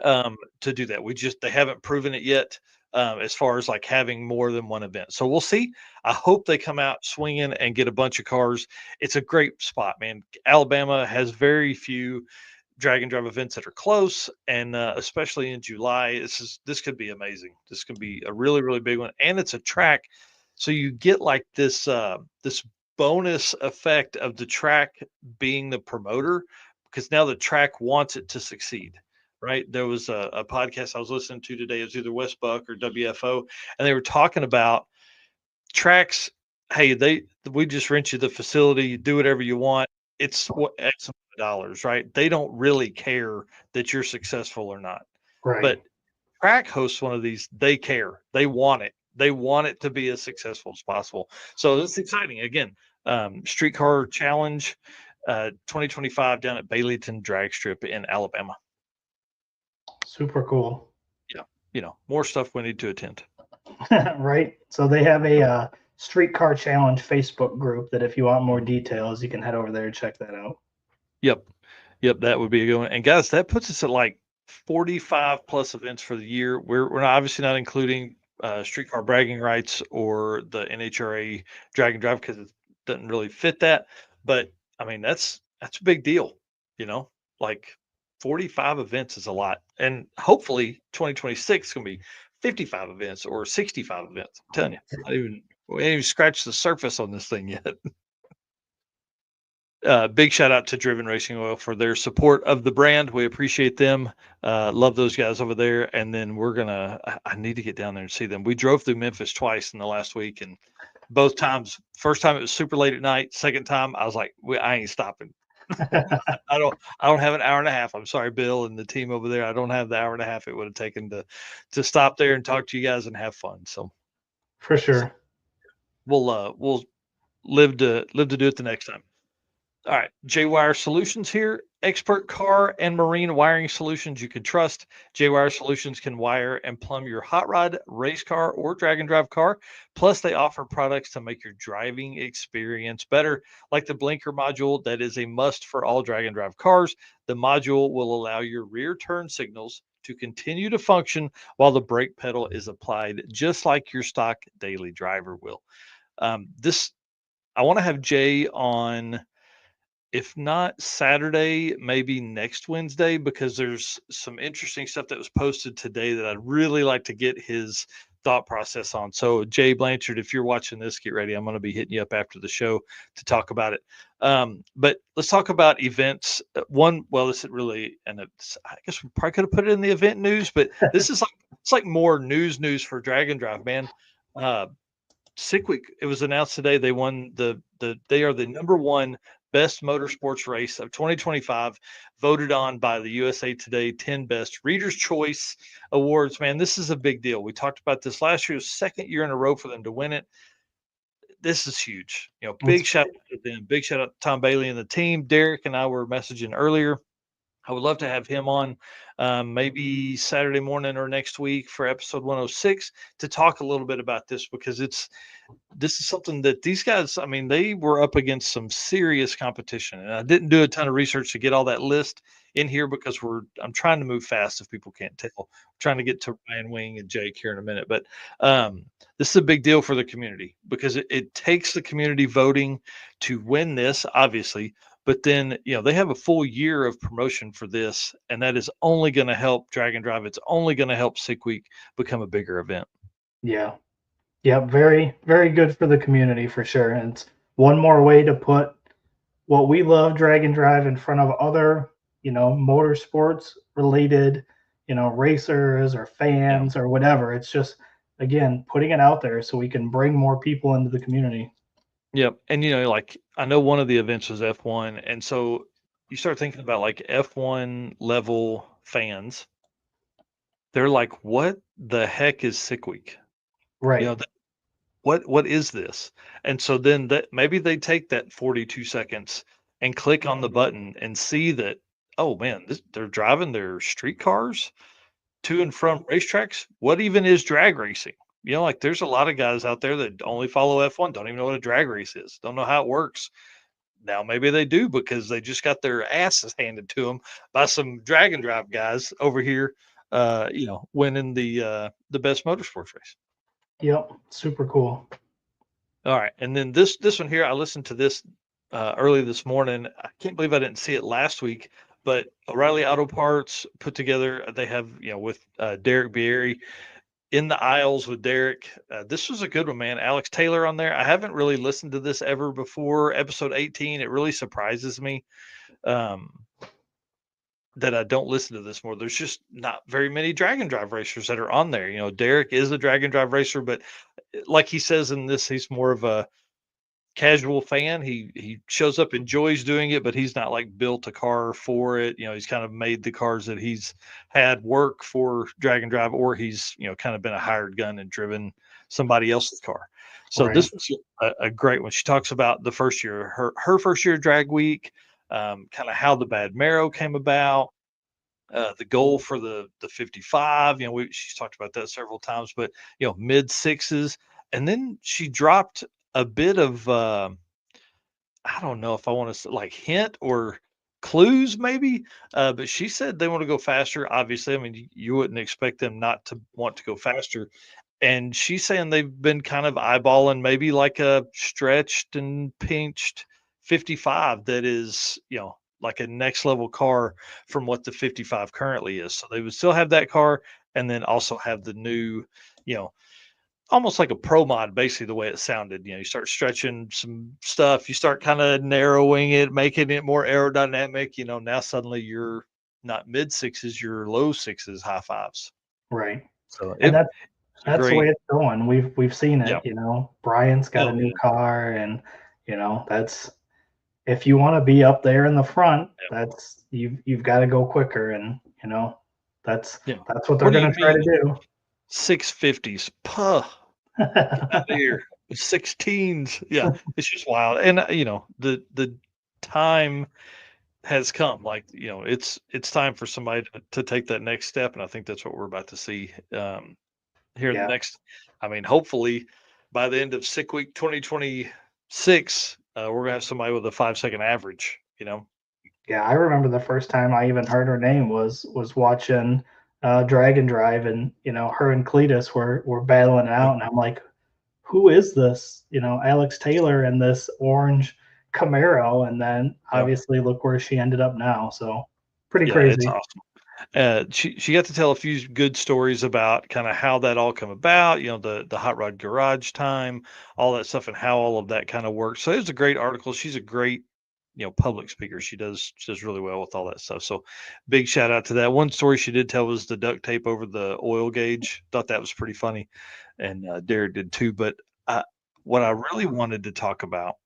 to do that. They haven't proven it yet, as far as like having more than one event. So we'll see. I hope they come out swinging and get a bunch of cars. It's a great spot, man. Alabama has very few drag and drive events that are close, and especially in July, this could be amazing. This could be a really, really big one, and it's a track, so you get like this bonus effect of the track being the promoter, because now the track wants it to succeed. Right. There was a podcast I was listening to today. It was either West Buck or WFO, and they were talking about tracks. Hey, we just rent you the facility, you do whatever you want. It's what X amount of dollars, right? They don't really care that you're successful or not. Right. But track hosts one of these, they care. They want it. They want it to be as successful as possible. So it's exciting. Again, Streetcar Challenge 2025 down at Baileyton Drag Strip in Alabama. Super cool. Yeah. More stuff we need to attend. Right. So they have a Streetcar Challenge Facebook group that if you want more details, you can head over there and check that out. Yep. Yep. That would be a good one. And guys, that puts us at like 45 plus events for the year. We're not, obviously not including streetcar bragging rights or the NHRA drag and drive because it doesn't really fit that. But I mean, that's a big deal, you know, like 45 events is a lot. And hopefully 2026 is going to be 55 events or 65 events. I'm telling you, we ain't even scratched the surface on this thing yet. Big shout out to Driven Racing Oil for their support of the brand. We appreciate them. Love those guys over there. And then I need to get down there and see them. We drove through Memphis twice in the last week, and both times, first time it was super late at night. Second time, I was like, I ain't stopping. I don't have an hour and a half. I'm sorry, Bill and the team over there. I don't have the hour and a half it would have taken to stop there and talk to you guys and have fun. So for sure, we'll live to do it the next time. All right, J-Wire Solutions here. Expert car and marine wiring solutions you can trust. J-Wire Solutions can wire and plumb your hot rod, race car, or drag and drive car. Plus, they offer products to make your driving experience better, like the blinker module that is a must for all drag and drive cars. The module will allow your rear turn signals to continue to function while the brake pedal is applied, just like your stock daily driver will. I want to have Jay on, if not Saturday, maybe next Wednesday, because there's some interesting stuff that was posted today that I'd really like to get his thought process on. So Jay Blanchard, if you're watching this, get ready. I'm going to be hitting you up after the show to talk about it. But let's talk about events. This is really, and I guess we probably could have put it in the event news, but this is it's like more news for Drag and Drive, man. Sick Week. It was announced today they won they are the number one best motorsports race of 2025, voted on by the USA Today 10 Best Readers' Choice Awards. Man, this is a big deal. We talked about this last year, second year in a row for them to win it. This is huge. Big shout out to them. Big shout out to Tom Bailey and the team. Derek and I were messaging earlier. I would love to have him on maybe Saturday morning or next week for episode 106 to talk a little bit about this, because this is something that these guys, I mean, they were up against some serious competition, and I didn't do a ton of research to get all that list in here because I'm trying to move fast if people can't tell. I'm trying to get to Ryan Wing and Jake here in a minute, but this is a big deal for the community because it takes the community voting to win this, obviously. But then, they have a full year of promotion for this, and that is only going to help Drag and Drive. It's only going to help Sick Week become a bigger event. Yeah. Yeah. Very, very good for the community for sure. And it's one more way to put what we love, Drag and Drive, in front of other, motorsports related, racers or fans or whatever. It's just, again, putting it out there so we can bring more people into the community. Yep. And, I know one of the events was F1. And so you start thinking about like F1 level fans. They're like, what the heck is Sick Week? Right. What is this? And so then maybe they take that 42 seconds and click on the button and see that, oh man, they're driving their street cars to and from racetracks. What even is drag racing? There's a lot of guys out there that only follow F1, don't even know what a drag race is, don't know how it works. Now maybe they do because they just got their asses handed to them by some drag and drive guys over here, winning the best motorsports race. Yep, super cool. All right, and then this one here, I listened to this early this morning. I can't believe I didn't see it last week, but O'Reilly Auto Parts put together. They have with Derek Bieri in the aisles with Derek. This was a good one, man. Alex Taylor on there. I haven't really listened to this ever before. Episode 18. It really surprises me that I don't listen to this more. There's just not very many drag and drive racers that are on there. Derek is a drag and drive racer, but like he says in this, he's more of a casual fan. He shows up, enjoys doing it, but he's not like built a car for it. He's kind of made the cars that he's had work for drag and drive, or he's kind of been a hired gun and driven somebody else's car. So This was a great one. She talks about the first year, her first year drag week, kind of how the Bad Marrow came about, the goal for the 55. She's talked about that several times, but mid sixes. and then she dropped a bit of I don't know if I want to like hint or clues maybe, but she said they want to go faster. Obviously, I mean you wouldn't expect them not to want to go faster. And she's saying they've been kind of eyeballing maybe like a stretched and pinched 55 that is, like a next level car from what the 55 currently is. So they would still have that car and then also have the new, you know, almost like a pro mod, basically the way it sounded. You start stretching some stuff, you start kind of narrowing it, making it more aerodynamic. Now suddenly you're not mid sixes, you're low sixes, high fives. Right. So And it's a that's the way great, it's going. We've seen yeah. it, Bryant's got a Oh new yeah, car, and that's, if you want to be up there in the front, yeah, that's you've got to go quicker, and that's yeah. that's what they're What do you going to try mean to 650s? Puh, get out of do. here. 16s. Yeah, it's just wild. And the time has come. Like, it's time for somebody to take that next step. And I think that's what we're about to see here in the Yeah. next, I mean, hopefully by the end of sick week 2026, we're gonna have somebody with a 5 second average. Yeah, I remember the first time I even heard her name was watching Dragon Drive, and her and Cletus were battling it Yeah. out, and I'm like, who is this? Alex Taylor and this orange Camaro, and then Yeah. obviously look where she ended up now. So pretty Yeah, it's crazy. awesome. She got to tell a few good stories about kind of how that all come about, the hot rod garage time, all that stuff, and how all of that kind of works. So it was a great article. She's a great, public speaker. She does really well with all that stuff. So big shout out to that. One story she did tell was the duct tape over the oil gauge. Thought that was pretty funny, and Derek did too. But what I really wanted to talk about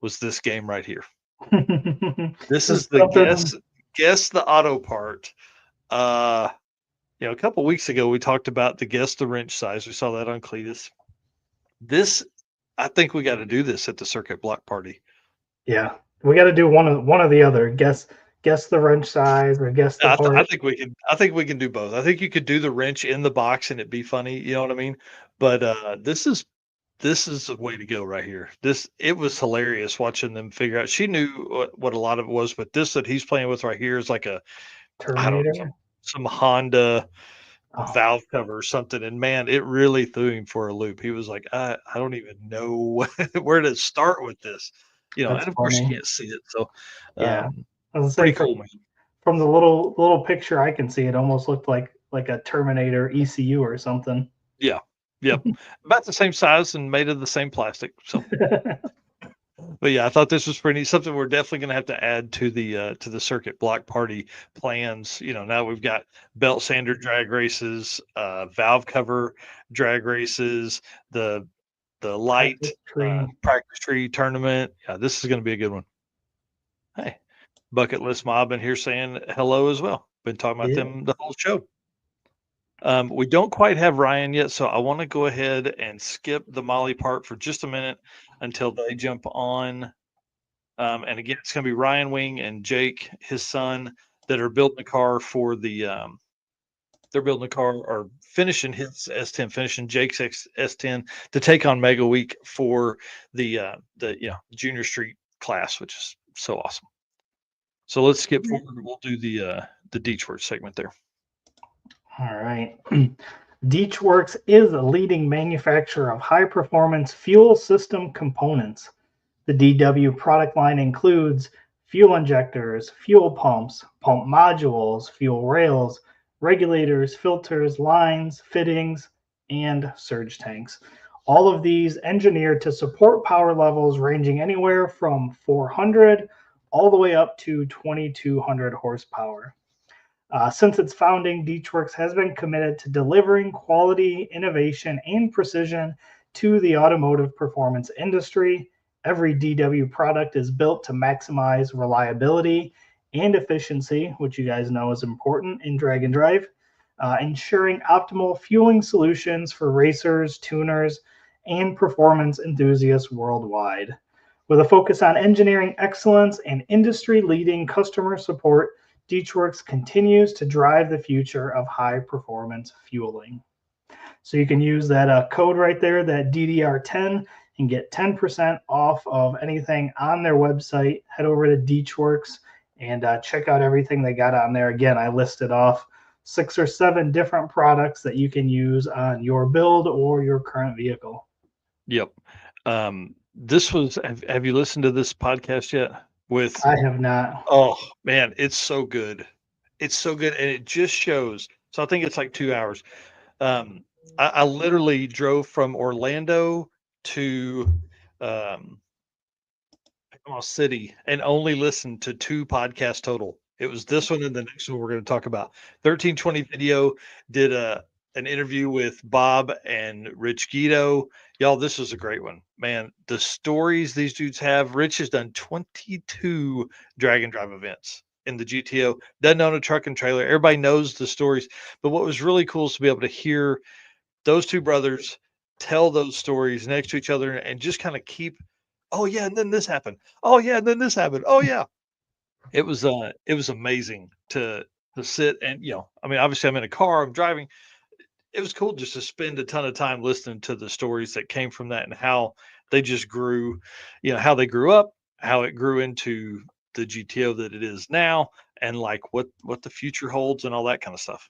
was this game right here. This Just is the something. guess the auto part. Uh, a couple weeks ago, we talked about the guess the wrench size. We saw that on Cletus. This, I think we got to do this at the circuit block party. Yeah, we got to do one of the other. Guess the wrench size, or guess the I part. think we can. I think we can do both. I think you could do the wrench in the box and it'd be funny. You know what I mean? But this is the way to go right here. It was hilarious watching them figure out. She knew what a lot of it was, but this that he's playing with right here is like a, I don't know, Terminator. some Honda Oh, valve cover or something, and man, it really threw him for a loop. He was like, I don't even know where to start with this, that's and of course you funny. can't see it, so Yeah, I was gonna pretty say, cool, man. from the little picture I can see, it almost looked like a Terminator ECU or something. Yeah, yep, about the same size and made of the same plastic. So, but yeah, I thought this was pretty something we're definitely going to have to add to the circuit block party plans. Now we've got belt sander drag races, valve cover drag races, the light Practice tree. practice tree tournament. Yeah, this is going to be a good one. Hey, Bucket List Mob in here saying hello as well. Been talking about Yeah. them the whole show. We don't quite have Ryan yet, so I want to go ahead and skip the Molly part for just a minute until they jump on. And again, it's going to be Ryan Wing and Jake, his son, that are building a car for the. They're building a car or finishing his S10, finishing Jake's S10 to take on Mega Week for the Junior Street class, which is so awesome. So let's skip forward. We'll do the Deechworks segment there. All right. Deechworks is a leading manufacturer of high-performance fuel system components. The DW product line includes fuel injectors, fuel pumps, pump modules, fuel rails, regulators, filters, lines, fittings, and surge tanks. All of these engineered to support power levels ranging anywhere from 400 all the way up to 2200 horsepower. Since its founding, Deechworks has been committed to delivering quality, innovation, and precision to the automotive performance industry. Every DW product is built to maximize reliability and efficiency, which you guys know is important in drag and drive, ensuring optimal fueling solutions for racers, tuners, and performance enthusiasts worldwide. With a focus on engineering excellence and industry leading customer support, Deechworks continues to drive the future of high performance fueling. So you can use that code right there, that DDR10, and get 10% off of anything on their website. Head over to Deechworks and check out everything they got on there. Again, I listed off 6 or 7 different products that you can use on your build or your current vehicle. Yep. This was, have you listened to this podcast yet? With, I have not. oh man, it's so good. It's so good. And it just shows. So I think it's like 2 hours. Um, I literally drove from Orlando to um, Panama City and only listened to 2 podcasts total. It was this one and the next one we're going to talk about. 1320 Video did an interview with Bob and Rich Guido. Y'all, this was a great one. Man, the stories these dudes have. Rich has done 22 drag and drive events in the GTO. Doesn't own a truck and trailer. Everybody knows the stories. But what was really cool is to be able to hear those 2 brothers tell those stories next to each other and just kind of keep, oh yeah, and then this happened. Oh yeah, and then this happened. Oh yeah. It was amazing to sit and, I mean, obviously I'm in a car, I'm driving. It was cool just to spend a ton of time listening to the stories that came from that and how they just grew, how they grew up, how it grew into the GTO that it is now, and like what the future holds and all that kind of stuff.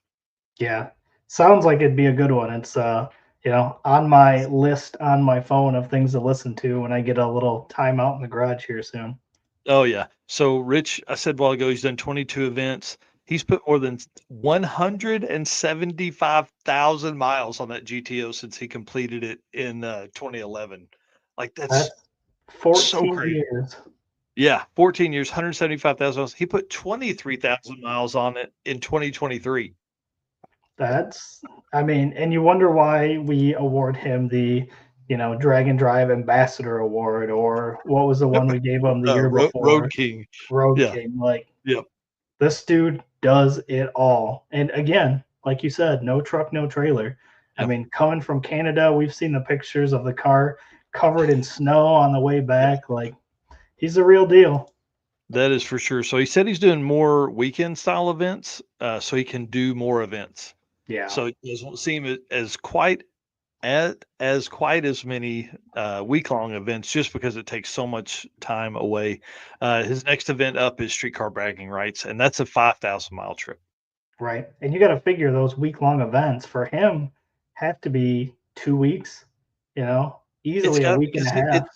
Yeah. Sounds like it'd be a good one. It's on my list on my phone of things to listen to when I get a little time out in the garage here soon. Oh yeah. So Rich, I said a while ago, he's done 22 events. He's put more than 175,000 miles on that GTO since he completed it in 2011. Like that's That's so 14 crazy. years. Yeah, 14 years, 175,000 miles. He put 23,000 miles on it in 2023. That's, I mean, and you wonder why we award him the, Drag and Drive Ambassador Award, or what was the one we gave him the year Road before? King. Road Yeah. King. Like, Yep. this dude does it all. And again, like you said, no truck, no trailer. I Yep. mean, coming from Canada, we've seen the pictures of the car covered in snow on the way back. Like, he's the real deal. That is for sure. So he said he's doing more weekend style events, so he can do more events. Yeah. So it won't seem as quite as many week long events just because it takes so much time away. His next event up is Streetcar Bragging Rights, and that's a 5,000-mile trip. Right. And you got to figure those week long events for him have to be 2 weeks, It's easily a got week and a half.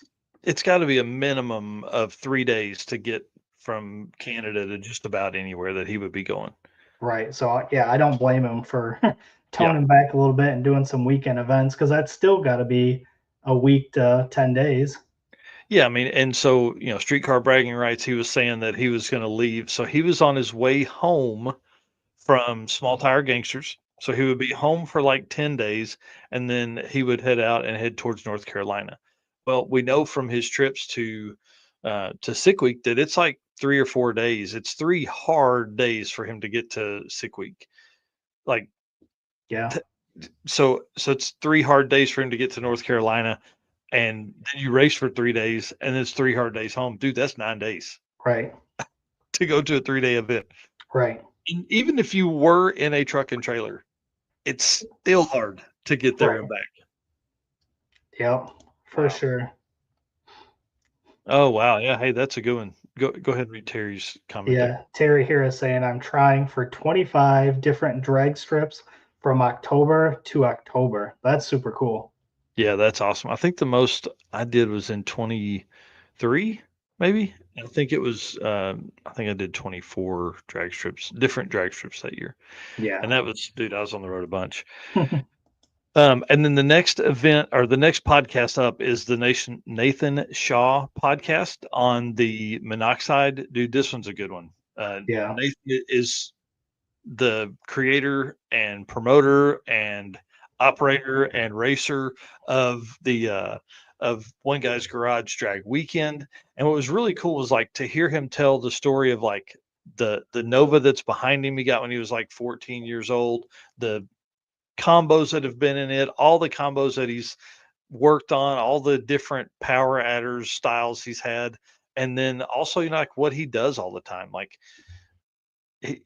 it's got to be a minimum of 3 days to get from Canada to just about anywhere that he would be going. Right. So, yeah, I don't blame him for Yeah. toning back a little bit and doing some weekend events because that's still got to be a week to 10 days. Yeah, I mean, and so, Streetcar Bragging Rights, he was saying that he was going to leave. So he was on his way home from Small Tire Gangsters. So he would be home for like 10 days and then he would head out and head towards North Carolina. Well, we know from his trips to Sick Week that it's like 3 or 4 days. It's 3 hard days for him to get to Sick Week. Like, Yeah. so it's 3 hard days for him to get to North Carolina, and then you race for 3 days, and it's 3 hard days home. Dude, that's 9 days Right. to go to a 3-day event. Right. And even if you were in a truck and trailer, it's still hard to get there and Right. back. Yep. For Wow. sure. Oh wow, yeah. Hey, that's a good one. Go ahead and read Terry's comment there. Yeah. Terry here is saying I'm trying for 25 different drag strips from October to October. That's super cool. Yeah, that's awesome. I think the most I did was in 23, maybe. I think it was. I think I did 24 drag strips, different drag strips that year, Yeah. and that was, dude. I was on the road a bunch. And then the next event or the next podcast up is the Nathan Shaw podcast on the monoxide. Dude, this one's a good one. Yeah. Nathan is the creator and promoter and operator and racer of the of One Guy's Garage Drag Weekend. And what was really cool was like to hear him tell the story of like the Nova that's behind him he got when he was like 14 years old, the combos that have been in it, all the combos that he's worked on, all the different power adders styles he's had, and then also like what he does all the time. Like he's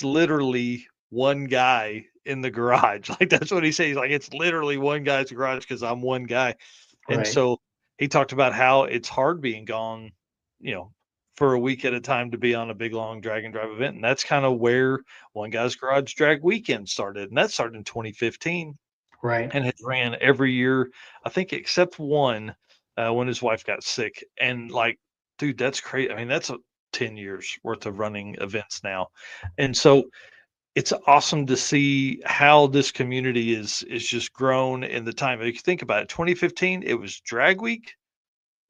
literally one guy in the garage. Like that's what he says. He's like, it's literally one guy's garage because I'm one guy. And Right. so he talked about how it's hard being gone, for a week at a time to be on a big long drag and drive event. And that's kind of where One Guy's Garage Drag Weekend started. And that started in 2015 Right. and has ran every year, I think, except one when his wife got sick. And like, dude, that's crazy. I mean, that's 10 years worth of running events now. And so it's awesome to see how this community is just grown in the time. If you think about it, 2015, it was Drag Week,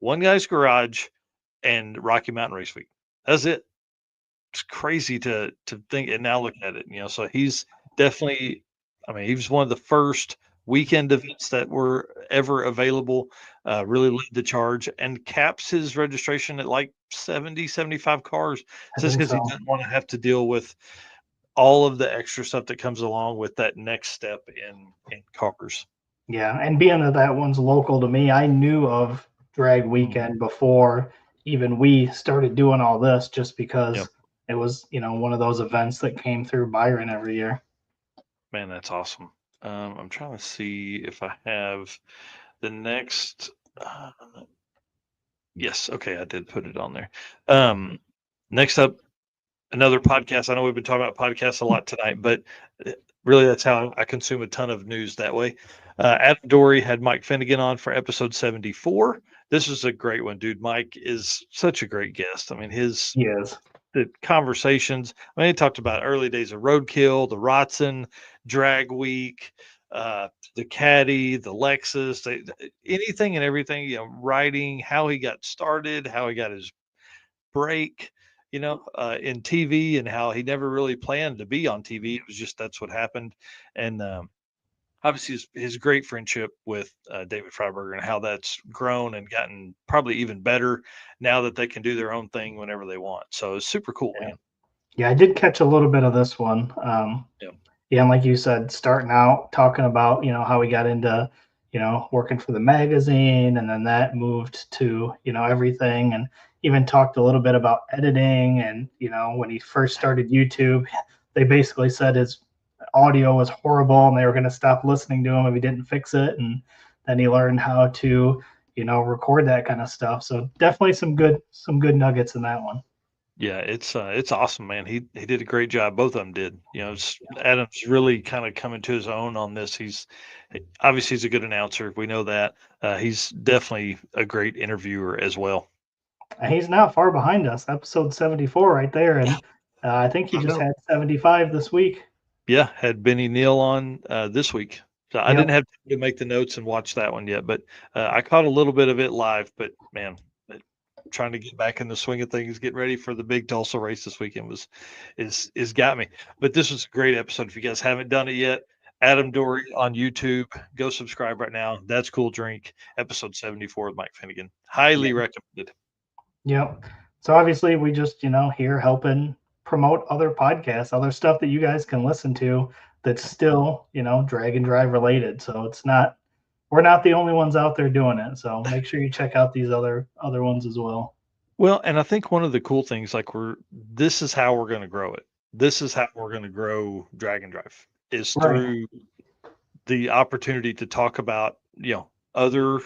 One Guy's Garage, and Rocky Mountain Race Week. That's it. It's crazy to think and now look at it. So he's definitely, I mean, he was one of the first weekend events that were ever available, really led the charge and caps his registration at like 70, 75 cars I just think because he so. didn't want to have to deal with all of the extra stuff that comes along with that next step in cars. Yeah, and being that one's local to me, I knew of Drag Mhm. Weekend before even we started doing all this, just Yep. because it was, one of those events that came through Byron every year. Man, that's awesome. I'm trying to see if I have the next. Uh, yes, okay, I did put it on there. Next up, another podcast. I know we've been talking about podcasts a lot tonight, but really that's how I consume a ton of news that way. Adam Dory had Mike Finnegan on for episode 74. This is a great one, dude. Mike is such a great guest. I mean, his He is. the conversations. I mean, he talked about early days of roadkill, the Rotson, Drag Week, the Caddy, the Lexus, anything and everything. Writing, how he got started, how he got his break. In TV, and how he never really planned to be on TV. It was just that's what happened, and obviously his great friendship with David Freiberger and how that's grown and gotten probably even better now that they can do their own thing whenever they want. So it's super cool, Yeah. man. Yeah, I did catch a little bit of this one. Yeah. Yeah, and like you said, starting out talking about, how we got into, working for the magazine, and then that moved to, everything, and even talked a little bit about editing. And, when he first started YouTube, they basically said his audio was horrible and they were going to stop listening to him if he didn't fix it. And then he learned how to, record that kind of stuff. So definitely some good nuggets in that one. Yeah, it's awesome, man. He did a great job. Both of them did. Adam's really kind of coming to his own on this. Obviously he's a good announcer. We know that. He's definitely a great interviewer as well. And he's not far behind us, episode 74 right there. Yeah, And I think he I just know. had 75 this week. Yeah, had Benny Neal on this week. So I Yep. didn't have time to make the notes and watch that one yet, but I caught a little bit of it live. But man, uh, trying to get back in the swing of things, getting ready for the big Tulsa race this weekend is got me. But this was a great episode. If you guys haven't done it yet, Adam Dory on YouTube, go subscribe right now. That's Cool Drink, episode 74 with Mike Finnegan. Highly recommended. Yep. So obviously we just, here helping promote other podcasts, other stuff that you guys can listen to that's still, drag and drive related. So we're not the only ones out there doing it. So make sure you check out these other ones as well. Well, and I think one of the cool things, like this is how we're going to grow it. This is how we're going to grow Drag and Drive is Right. through the opportunity to talk about, other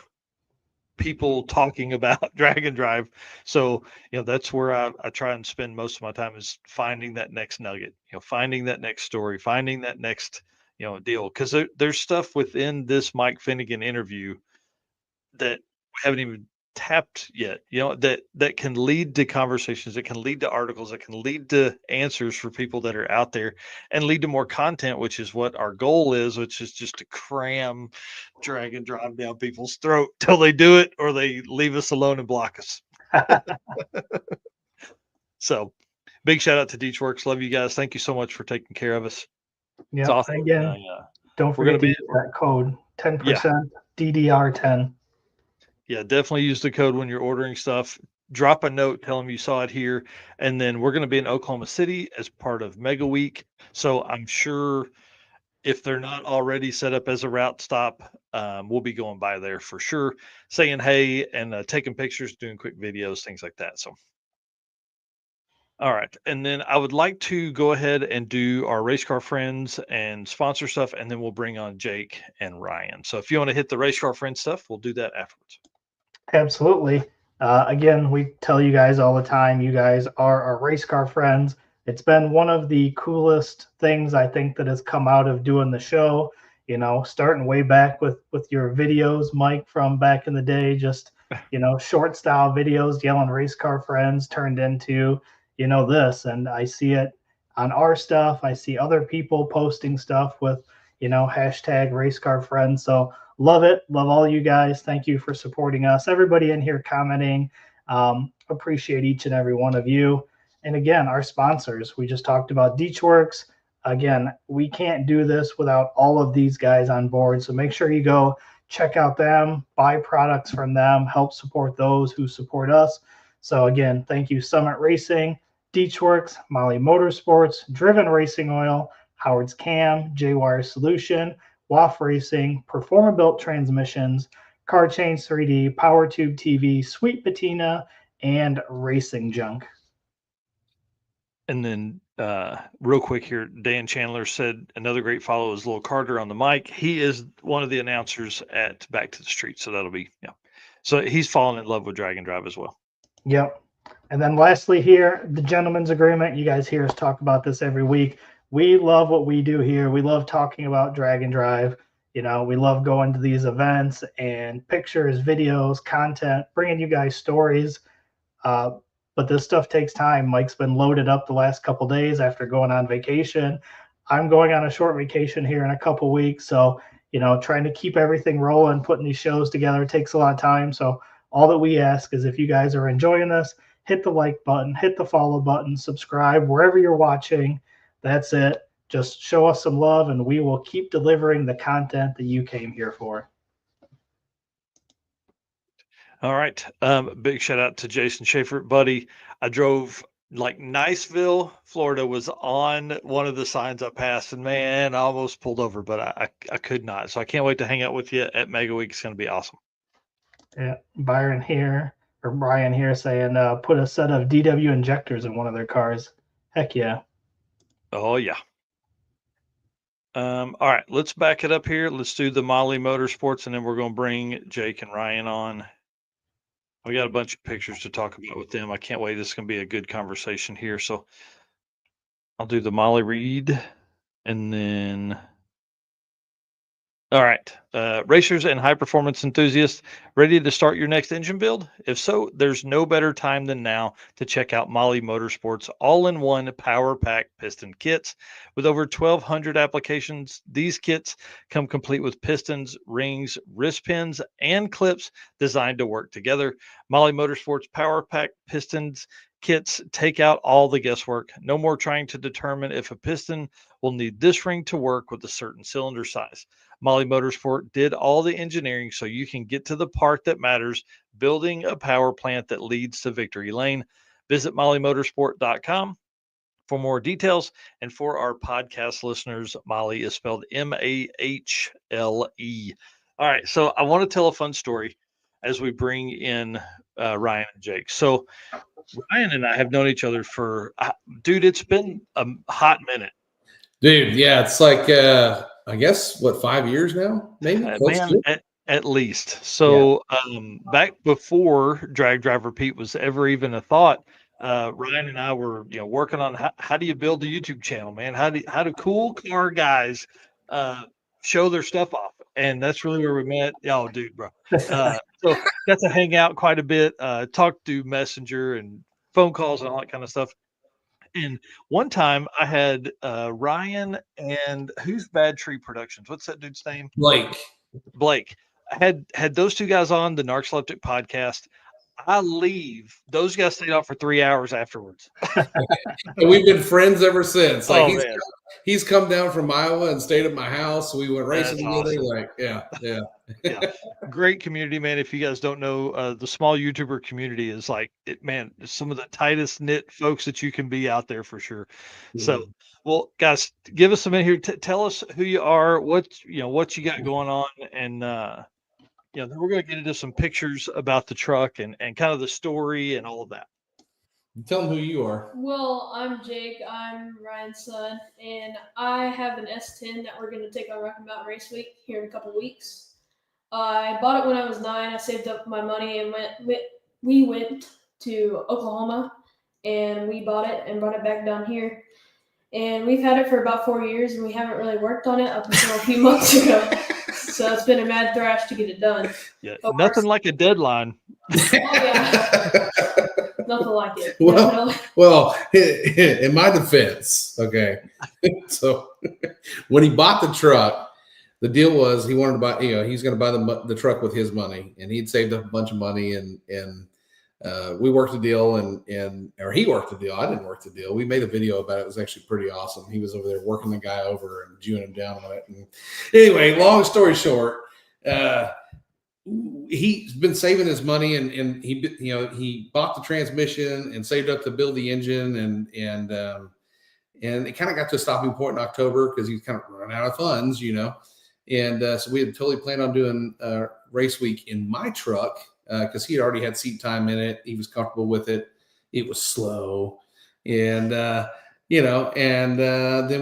people talking about Drag and Drive. So, that's where I try and spend most of my time is finding that next nugget, finding that next story, finding that next, deal. Because there's stuff within this Mike Finnegan interview that we haven't even tapped yet, that can lead to conversations, that can lead to articles, that can lead to answers for people that are out there and lead to more content, which is what our goal is, which is just to cram drag and drive down people's throat till they do it or they leave us alone and block us. So big shout out to Deechworks. Love you guys. Thank you so much for taking care of us. It's Yep. awesome. Again, don't We're going forget to to be, use that code yeah, 10% DDR10. Yeah, definitely use the code when you're ordering stuff. Drop a note, tell them you saw it here. And then we're going to be in Oklahoma City as part of Mega Week. So I'm sure if they're not already set up as a route stop, we'll be going by there for sure, saying hey and taking pictures, doing quick videos, things like that. So All right. And then I would like to go ahead and do our race car friends and sponsor stuff, and then we'll bring on Jake and Ryan. So if you want to hit the race car friend stuff, we'll do that afterwards. Absolutely. Again, we tell you guys all the time, you guys are our race car friends. It's been one of the coolest things I think that has come out of doing the show. You know, starting way back with your videos, Mike, from back in the day, just short style videos, yelling race car friends turned into this, and I see it on our stuff. I see other people posting stuff with hashtag race car friends. So love it. Love all you guys. Thank you for supporting us. Everybody in here commenting. Appreciate each and every one of you. And again, our sponsors. We just talked about Deechworks. Again, we can't do this without all of these guys on board. So make sure you go check out them, buy products from them, help support those who support us. So again, thank you, Summit Racing, Deechworks, Molly Motorsports, Driven Racing Oil, Howard's Cam, J-Wire Solution, WAF Racing, Performa Built Transmissions, Car Change 3D, Power Tube TV, Sweet Patina, and Racing Junk. And then real quick here, Dan Chandler said another great follow is Lil Carter on the mic. He is one of the announcers at Back to the Street. So that'll be, So he's fallen in love with Drag and Drive as well. Yep. And then lastly here, the gentleman's agreement. You guys hear us talk about this every week. We love what we do here. We love talking about Drag and Drive. We love going to these events and pictures, videos, content, bringing you guys stories. But this stuff takes time. Mike's been loaded up the last couple days after going on vacation. I'm going on a short vacation here in a couple weeks. So, trying to keep everything rolling, putting these shows together takes a lot of time. So all that we ask is if you guys are enjoying this, hit the like button, hit the follow button, subscribe wherever you're watching. That's it. Just show us some love and we will keep delivering the content that you came here for. All right. Big shout out to Jason Schaefer, buddy. I drove like Niceville, Florida was on one of the signs I passed, and man, I almost pulled over, but I could not. So I can't wait to hang out with you at Mega Week. It's going to be awesome. Yeah, Brian here saying put a set of DW injectors in one of their cars. Heck yeah. Oh yeah. All right, let's back it up here. Let's do the Molly Motorsports, and then we're going to bring Jake and Ryan on. We got a bunch of pictures to talk about with them. I can't wait. This is going to be a good conversation here. So I'll do the Molly read, and then all right, racers and high performance enthusiasts, ready to start your next engine build? If so, there's no better time than now to check out Molly Motorsport's all-in-one power pack piston kits. With over 1,200 applications, these kits come complete with pistons, rings, wrist pins, and clips designed to work together. Molly Motorsport's power pack pistons kits take out all the guesswork. No more trying to determine if a piston will need this ring to work with a certain cylinder size. Molly Motorsport did all the engineering so you can get to the part that matters, building a power plant that leads to victory lane. Visit mollymotorsport.com for more details. And for our podcast listeners, Molly is spelled Mahle. All right, so I want to tell a fun story as we bring in Ryan and Jake. So Ryan and I have known each other for, dude, it's been a hot minute. Dude, yeah, it's like I guess what 5 years now, maybe man, at least. So back before Drag Driver Pete was ever even a thought, Ryan and I were working on how do you build a YouTube channel, man? How do cool car guys show their stuff off? And that's really where we met. Oh, dude, bro. So got to hang out quite a bit, talk to Messenger and phone calls and all that kind of stuff. And one time I had Ryan and who's Bad Tree Productions? What's that dude's name? Blake. I had those two guys on the NarxKart podcast. I leave. Those guys stayed out for 3 hours afterwards. And we've been friends ever since. Like he's come down from Iowa and stayed at my house. We went racing together. Awesome. Like, yeah. Great community, man. If you guys don't know, the small YouTuber community is like man, some of the tightest knit folks that you can be out there for sure. Yeah. So, well, guys, give us a minute here. Tell us who you are, what you got going on, and then we're going to get into some pictures about the truck and kind of the story and all of that. Tell them who you are. Well, I'm Jake. I'm Ryan's son, and I have an S10 that we're going to take on Rocky Mountain Race Week here in a couple weeks. I bought it when I was 9. I saved up my money and we went to Oklahoma, and we bought it and brought it back down here. And we've had it for about 4 years, and we haven't really worked on it up until a few months ago. So it's been a mad thrash to get it done. Yeah, nothing like a deadline. Oh, yeah. Nothing like it. Well, in my defense, okay. So when he bought the truck, the deal was he wanted to buy, he's going to buy the truck with his money, and he'd saved up a bunch of money, and we worked the deal, or he worked the deal. I didn't work the deal. We made a video about it. It was actually pretty awesome. He was over there working the guy over and Jewing him down on it. And anyway, long story short, he's been saving his money, and he bought the transmission and saved up to build the engine, and it kind of got to a stopping point in October because he's kind of run out of funds, and so we had totally planned on doing race week in my truck because he had already had seat time in it. He was comfortable with it. It was slow, and then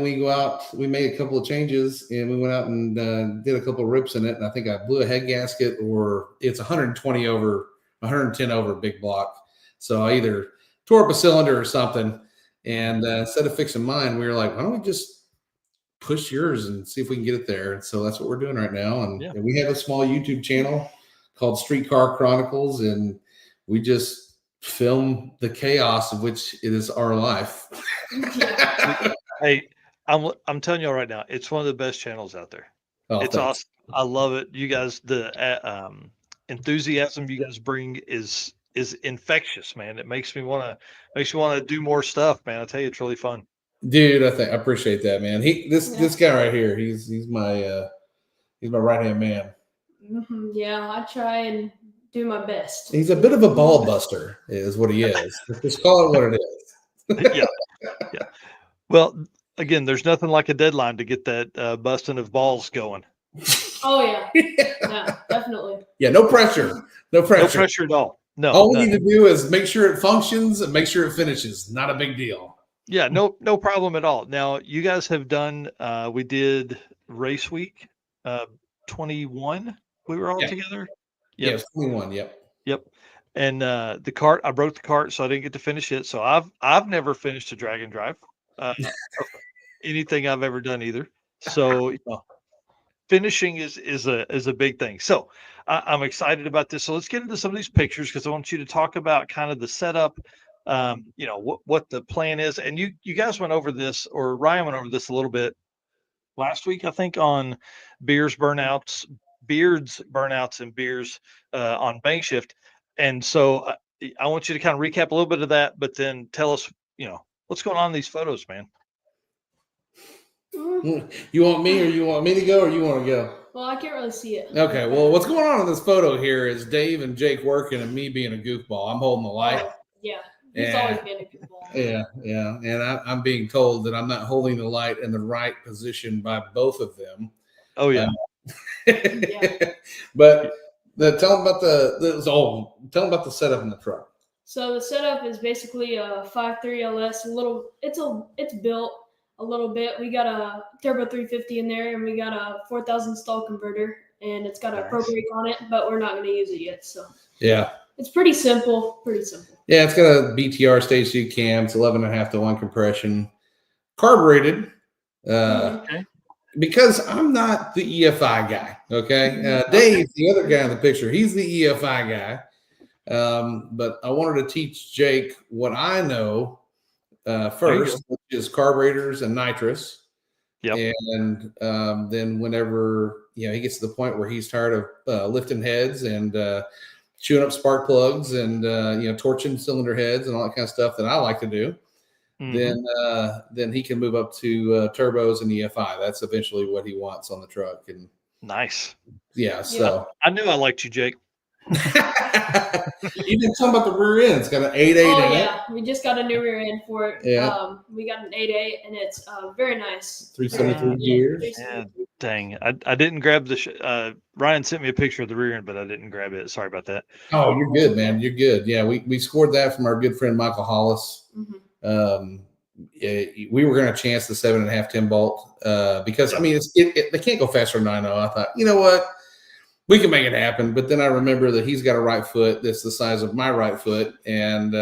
we go out, we made a couple of changes, and we went out and did a couple of rips in it. And I think I blew a head gasket, or it's 110 over big block. So I either tore up a cylinder or something. And instead of fixing mine, we were like, why don't we just push yours and see if we can get it there? And so that's what we're doing right now. And we have a small YouTube channel called Streetcar Chronicles, and we just film the chaos of which it is our life. Hey, I'm telling you right now, it's one of the best channels out there. Oh, it's thanks. Awesome. I love it. You guys, the enthusiasm you guys bring is infectious, man. It makes me want to do more stuff, man. I tell you, it's really fun. Dude, I appreciate that, man. This guy right here, he's my right hand man. Mm-hmm. Yeah, I try and do my best. He's a bit of a ball buster, is what he is. Just call it what it is. Yeah. Well, again, there's nothing like a deadline to get that busting of balls going. Oh yeah, yeah, definitely. Yeah, no pressure. No pressure at all. No. All we need to do is make sure it functions and make sure it finishes. Not a big deal. Yeah, no problem at all. Now, you guys have done. We did race week, 21. We were all together. Yep. Yeah, 21. Yep. And the cart, I broke the cart, so I didn't get to finish it. So I've never finished a drag and drive, anything I've ever done either. So finishing is a big thing. So I'm excited about this. So let's get into some of these pictures because I want you to talk about kind of the setup, what the plan is. And you guys went over this, or Ryan went over this a little bit last week, I think, on beards, burnouts, and beers on bank shift. And so I want you to kind of recap a little bit of that, but then tell us, what's going on in these photos, man. You want me, or you want me to go, or you want to go? Well, I can't really see it. Okay. Well, what's going on in this photo here is Dave and Jake working and me being a goofball. I'm holding the light. Yeah. He's always been a goofball. Yeah. And I'm being told that I'm not holding the light in the right position by both of them. Oh, yeah. But tell them about the setup in the truck. So the setup is basically a 5.3 LS. It's built a little bit. We got a turbo 350 in there, and we got a 4,000 stall converter, and it's got a pro brake on it, but we're not going to use it yet. So yeah, it's pretty simple. Yeah, it's got a BTR stage 2 cam. It's 11.5 to 1 compression, carbureted. Because I'm not the EFI guy. Okay, Dave, the other guy in the picture, he's the EFI guy. But I wanted to teach Jake what I know first, which is carburetors and nitrous. Yep. And then whenever he gets to the point where he's tired of lifting heads and chewing up spark plugs and torching cylinder heads and all that kind of stuff that I like to do, then he can move up to turbos and EFI. That's eventually what he wants on the truck. And nice. Yeah. So I knew I liked you, Jake. You didn't talk about the rear end. It's got an 8.8 Oh in it. yeah, we just got a new rear end for it. Yeah. We got an 8.8, and it's very nice. 373 Yeah, gears. 373. Dang, I didn't grab the. Ryan sent me a picture of the rear end, but I didn't grab it. Sorry about that. Oh, you're good, man. You're good. Yeah, we scored that from our good friend Michael Hollis. We were going to chance the 7.5 10 bolt because I mean they can't go faster than 9.0. I thought, you know what, we can make it happen. But then I remember that he's got a right foot that's the size of my right foot, and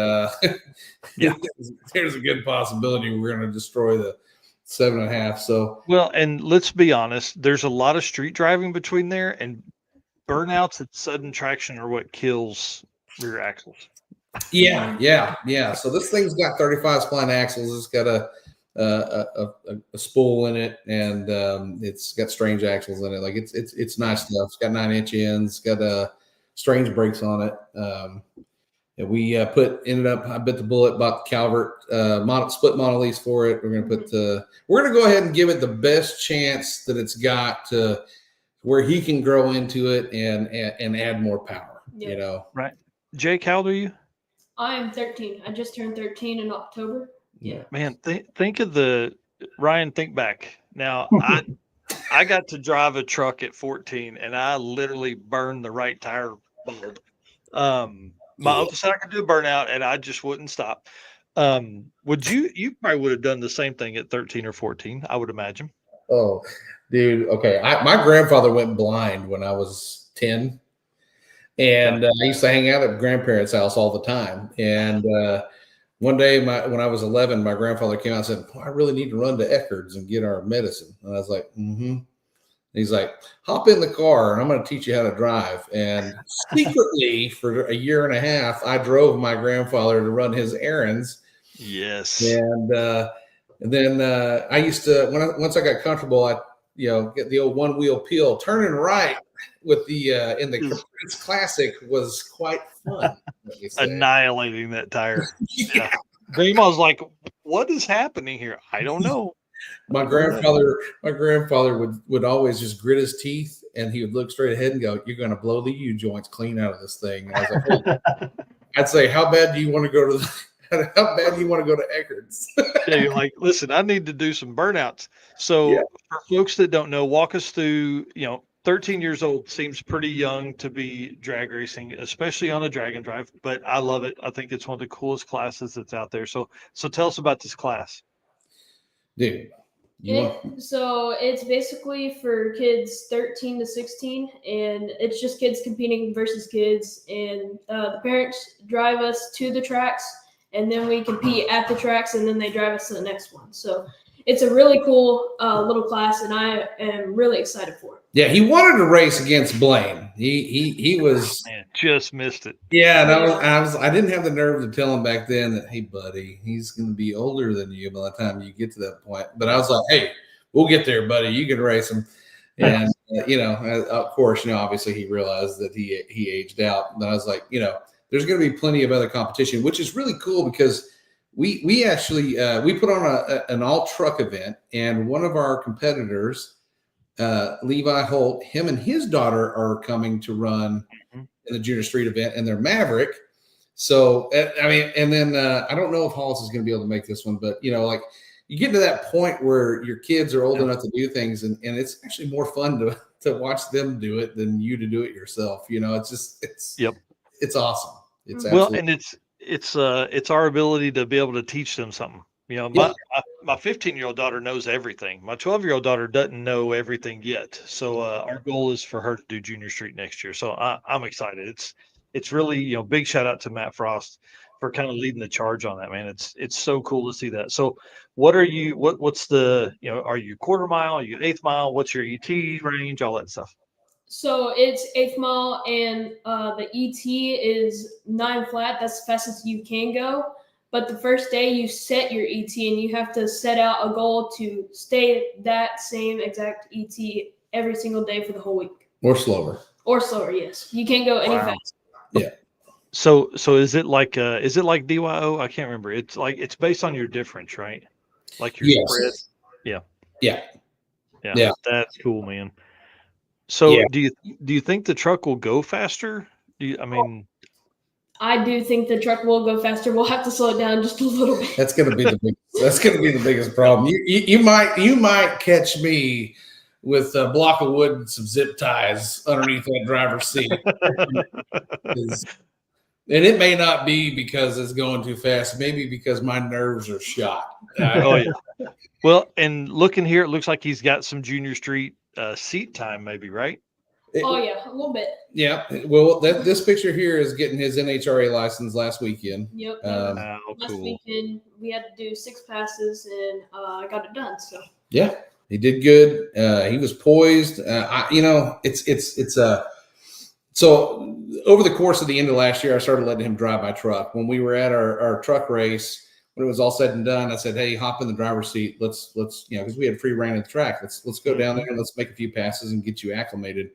there's a good possibility we're going to destroy the 7.5. So well, and let's be honest, there's a lot of street driving between there, and burnouts and sudden traction are what kills rear axles. Yeah. So this thing's got 35 spline axles. It's got a spool in it, and it's got strange axles in it. Like it's nice stuff. It's got 9-inch ends. It's got strange brakes on it. And we I bit the bullet, bought the Calvert split Model E's for it. We're gonna go ahead and give it the best chance that it's got to where he can grow into it and add more power. Yep. You know, right? Jake, how old are you? I am 13. I just turned 13 in October. Yeah. Man, think of Ryan. Think back. Now, I got to drive a truck at 14, and I literally burned the right tire bulb. My uncle said I could do a burnout, and I just wouldn't stop. Would you probably would have done the same thing at 13 or 14? I would imagine. Oh, dude. Okay. My grandfather went blind when I was 10. And I used to hang out at grandparents' house all the time. And one day when I was 11, my grandfather came out and said, I really need to run to Eckerd's and get our medicine. And I was like, mm-hmm. He's like, hop in the car and I'm going to teach you how to drive. And secretly for a year and a half, I drove my grandfather to run his errands. Yes. And then I used to, once I got comfortable, I get the old one wheel peel, turning right with the in the Caprice Classic was quite fun. Annihilating that tire. Yeah. Grandma's like, what is happening here? I don't know. My grandfather would always just grit his teeth, and he would look straight ahead and go, "You're going to blow the U joints clean out of this thing." And I was like, hey. I'd say, "How bad do you want to go to? How bad do you want to go to Eckerd's?" Yeah, you're like, listen, I need to do some burnouts. So for folks that don't know, walk us through. 13 years old seems pretty young to be drag racing, especially on a drag and drive. But I love it. I think it's one of the coolest classes that's out there. So tell us about this class. Dude. So it's basically for kids 13 to 16, and it's just kids competing versus kids, and the parents drive us to the tracks, and then we compete at the tracks, and then they drive us to the next one. So it's a really cool little class, and I am really excited for it. Yeah, he wanted to race against Blaine. He was just missed it. Yeah, and I didn't have the nerve to tell him back then that, hey, buddy, he's going to be older than you by the time you get to that point. But I was like, hey, we'll get there, buddy. You can race him. And of course, obviously he realized that he aged out. But I was like, there's going to be plenty of other competition, which is really cool because we actually we put on an all truck event, and one of our competitors, Levi Holt, him and his daughter are coming to run in the junior street event, and they're Maverick. So, and then I don't know if Hollis is going to be able to make this one, but you get to that point where your kids are old enough to do things, and it's actually more fun to watch them do it than you to do it yourself. It's awesome. It's and it's our ability to be able to teach them something. My 15-year-old daughter knows everything. My 12-year-old daughter doesn't know everything yet. So our goal is for her to do junior street next year. So I'm excited. It's really, big shout out to Matt Frost for kind of leading the charge on that, man. It's so cool to see that. So what's the, are you quarter mile? Are you eighth mile? What's your ET range? All that stuff. So it's eighth mile, and the ET is 9 flat. That's the fastest you can go. But the first day you set your ET, and you have to set out a goal to stay that same exact ET every single day for the whole week. Or slower. Yes. You can't go any faster. Yeah. So is it like DYO? I can't remember. It's like it's based on your difference, right? Like your spread. Yeah. That's cool, man. So do you think the truck will go faster I mean, I do think the truck will go faster. We'll have to slow it down just a little bit. That's going to be the biggest problem. You might catch me with a block of wood and some zip ties underneath that driver's seat. And it may not be because it's going too fast. Maybe because my nerves are shot. Oh yeah. Well, and looking here, it looks like he's got some Junior Street seat time, maybe, right? Oh yeah, a little bit. Yeah. Well, this picture here is getting his NHRA license last weekend. Yep. Oh, Last cool. weekend we had to do 6 passes, and I got it done. So yeah, he did good. He was poised. So over the course of the end of last year, I started letting him drive my truck. When we were at our truck race, when it was all said and done, I said, "Hey, hop in the driver's seat. Let's because we had free reign of the track. Let's go down there and let's make a few passes and get you acclimated."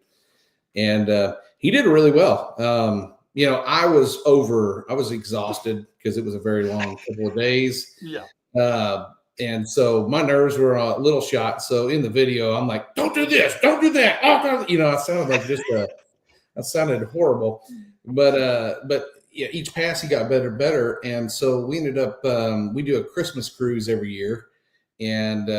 And he did really well. I was exhausted because it was a very long couple of days. Yeah. And so my nerves were a little shot. So in the video, I'm like, "Don't do this, don't do that." I sounded like that sounded horrible. But yeah, each pass he got better and better. And so we ended up we do a Christmas cruise every year, and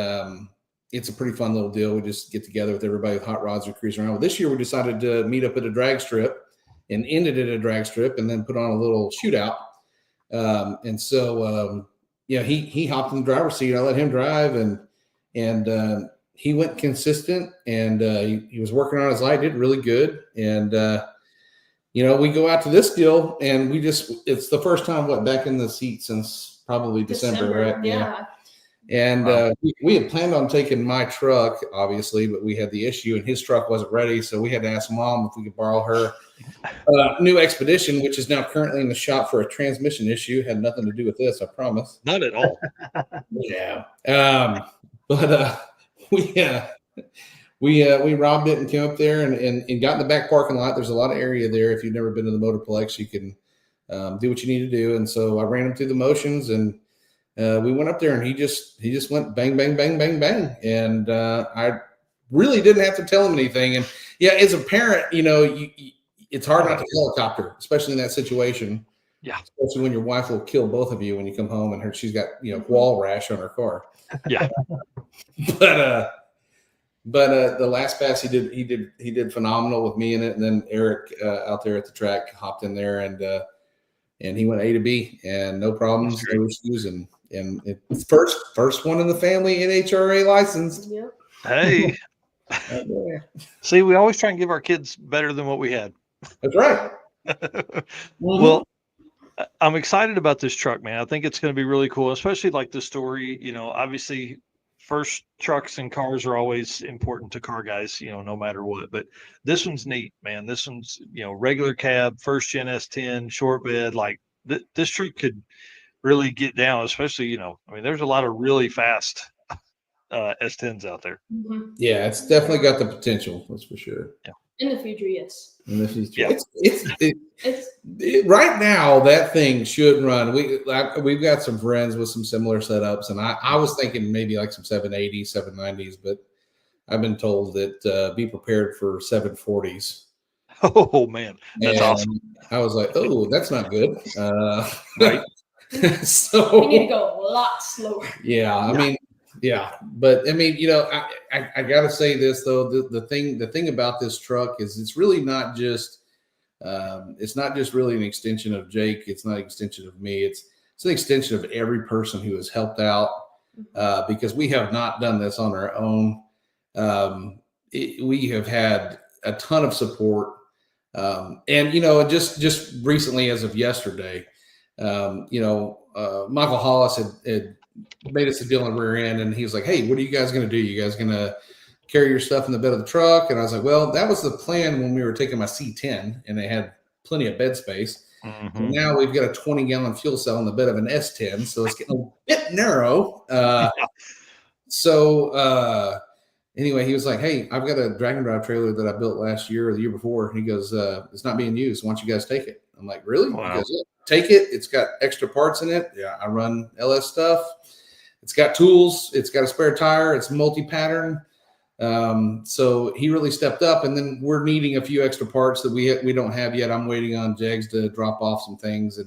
it's a pretty fun little deal. We just get together with everybody with hot rods and cruise around. Well, this year we decided to meet up at a drag strip and ended at a drag strip and then put on a little shootout. He hopped in the driver's seat. I let him drive, and he went consistent, and he was working on his light, did really good. And we go out to this deal, and it's the first time back in the seat since probably December, right? Yeah. And we had planned on taking my truck, obviously, but we had the issue, and his truck wasn't ready, so we had to ask Mom if we could borrow her new Expedition, which is now currently in the shop for a transmission issue. Had nothing to do with this, I promise. Not at all. Yeah. We robbed it and came up there and got in the back parking lot. There's a lot of area there. If you've never been to the Motorplex, you can do what you need to do. And so I ran him through the motions, and we went up there, and he just went bang, bang, bang, bang, bang. And I really didn't have to tell him anything. And yeah, as a parent, it's hard not to helicopter, especially in that situation. Yeah. Especially when your wife will kill both of you when you come home and she's got, wall rash on her car. Yeah. But the last pass he did phenomenal with me in it. And then Eric out there at the track hopped in there, and he went A to B and no problems, no issues. And it's first one in the family NHRA license. Yep. Hey. See, we always try and give our kids better than what we had. That's right. Well, I'm excited about this truck, man. I think it's going to be really cool, especially like the story. Obviously, first trucks and cars are always important to car guys, no matter what. But this one's neat, man. This one's, regular cab, first gen S10, short bed. Like this truck could really get down, especially, there's a lot of really fast S10s out there. Mm-hmm. Yeah, it's definitely got the potential. That's for sure. Yeah. In the future, yes. In the future, yeah. It's right now that thing should run. We've got some friends with some similar setups, and I was thinking maybe like some 780s, 790s, but I've been told that be prepared for 740s. Oh man, that's awesome. I was like, oh, that's not good. Right. So we need to go a lot slower. Yeah, I mean. Yeah, but I mean, I got to say this though. The thing about this truck is it's really not just really an extension of Jake. It's not an extension of me. It's an extension of every person who has helped out because we have not done this on our own. We have had a ton of support, and just recently, as of yesterday, Michael Hollis had made us a deal on the rear end, and he was like, "Hey, what are you guys going to do? You guys going to carry your stuff in the bed of the truck?" And I was like, "Well, that was the plan when we were taking my C10, and they had plenty of bed space. Mm-hmm. And now we've got a 20-gallon fuel cell in the bed of an S10, so it's getting a bit narrow." Anyway, he was like, "Hey, I've got a drag and drive trailer that I built last year or the year before." And he goes, "It's not being used. Why don't you guys take it?" I'm like, "Really?" Wow. He goes, "Yeah, take it. It's got extra parts in it. Yeah, I run LS stuff. It's got tools. It's got a spare tire. It's multi-pattern. So he really stepped up, and then we're needing a few extra parts that we don't have yet. I'm waiting on Jegs to drop off some things,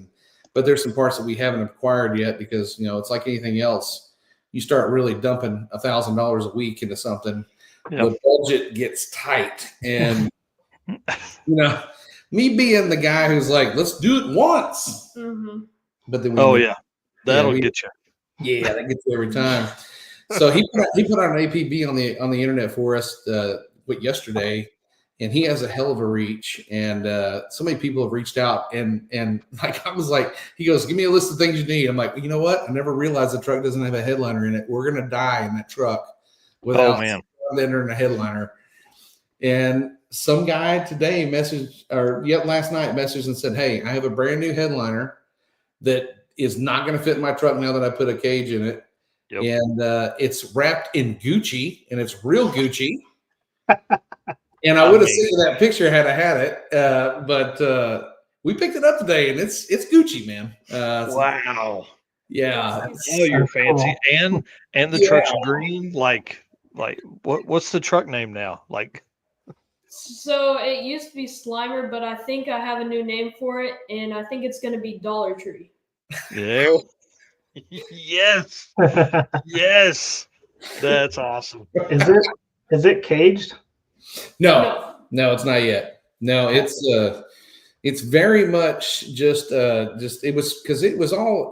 but there's some parts that we haven't acquired yet because, it's like anything else. You start really dumping $1,000 a week into something, the budget gets tight. And, me being the guy who's like, let's do it once. Mm-hmm. But then that'll get you. Yeah, that gets you every time. So he put out an APB on the internet for us yesterday, and he has a hell of a reach. And so many people have reached out, and like I was like, he goes, give me a list of things you need. I'm like, well, you know what? I never realized the truck doesn't have a headliner in it. We're gonna die in that truck without entering a headliner. And some guy today last night messaged and said, hey, I have a brand new headliner that is not going to fit in my truck now that I put a cage in it. Yep. And it's wrapped in Gucci, and it's real Gucci. And I would have sent you that picture had I had it. But we picked it up today, and it's Gucci, man. Wow. Yeah. Oh, you're fancy. And the truck's green. Like what's the truck name now? So it used to be Slimer, but I think I have a new name for it, and I think it's going to be Dollar Tree. Yeah. Yes. Yes. That's awesome. Is it caged? No, it's not yet. No, it's very much just it was because it was all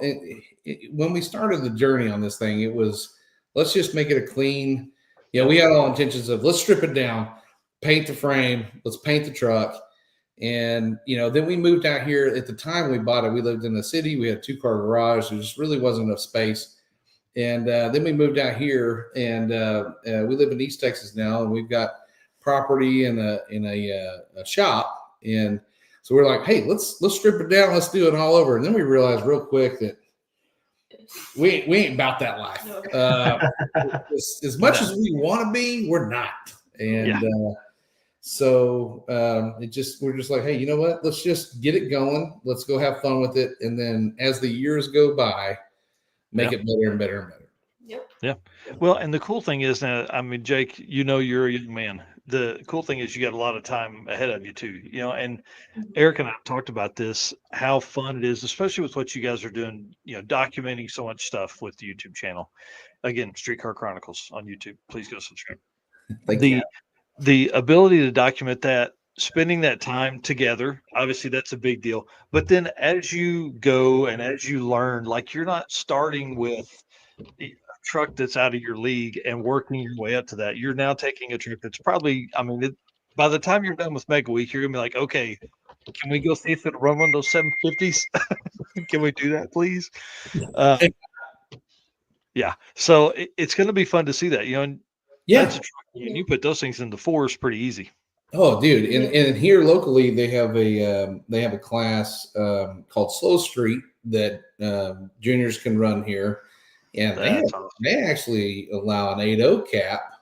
when we started the journey on this thing, it was let's just make it a clean. We had all intentions of let's strip it down, paint the frame, let's paint the truck. And, then we moved out here. At the time we bought it, we lived in the city. We had a 2-car garage. There just really wasn't enough space. And then we moved out here, and we live in East Texas now, and we've got property in a shop. And so we're like, hey, let's strip it down. Let's do it all over. And then we realized real quick that we ain't about that life. As much as we want to be, we're not. And so we're just like, hey, you know what? Let's just get it going. Let's go have fun with it. And then as the years go by, make it better and better and better. Yep. Yeah. Well, and the cool thing is now, Jake, you're a young man. The cool thing is you got a lot of time ahead of you too, and Eric and I talked about this, how fun it is, especially with what you guys are doing, documenting so much stuff with the YouTube channel. Again, Streetcar Chronicles on YouTube. Please go subscribe. The ability to document that, spending that time together, obviously that's a big deal. But then as you go and as you learn, you're not starting with a truck that's out of your league and working your way up to that. You're now taking a truck that's probably, by the time you're done with Mega Week, you're going to be like, okay, can we go see if it'll run one of those 750s? Can we do that, please? Yeah. So it's going to be fun to see that, and that's a truck, and you put those things in the 4s pretty easy. Oh, dude! And here locally, they have a class called Slow Street that juniors can run here, and they actually allow an 8.0 cap.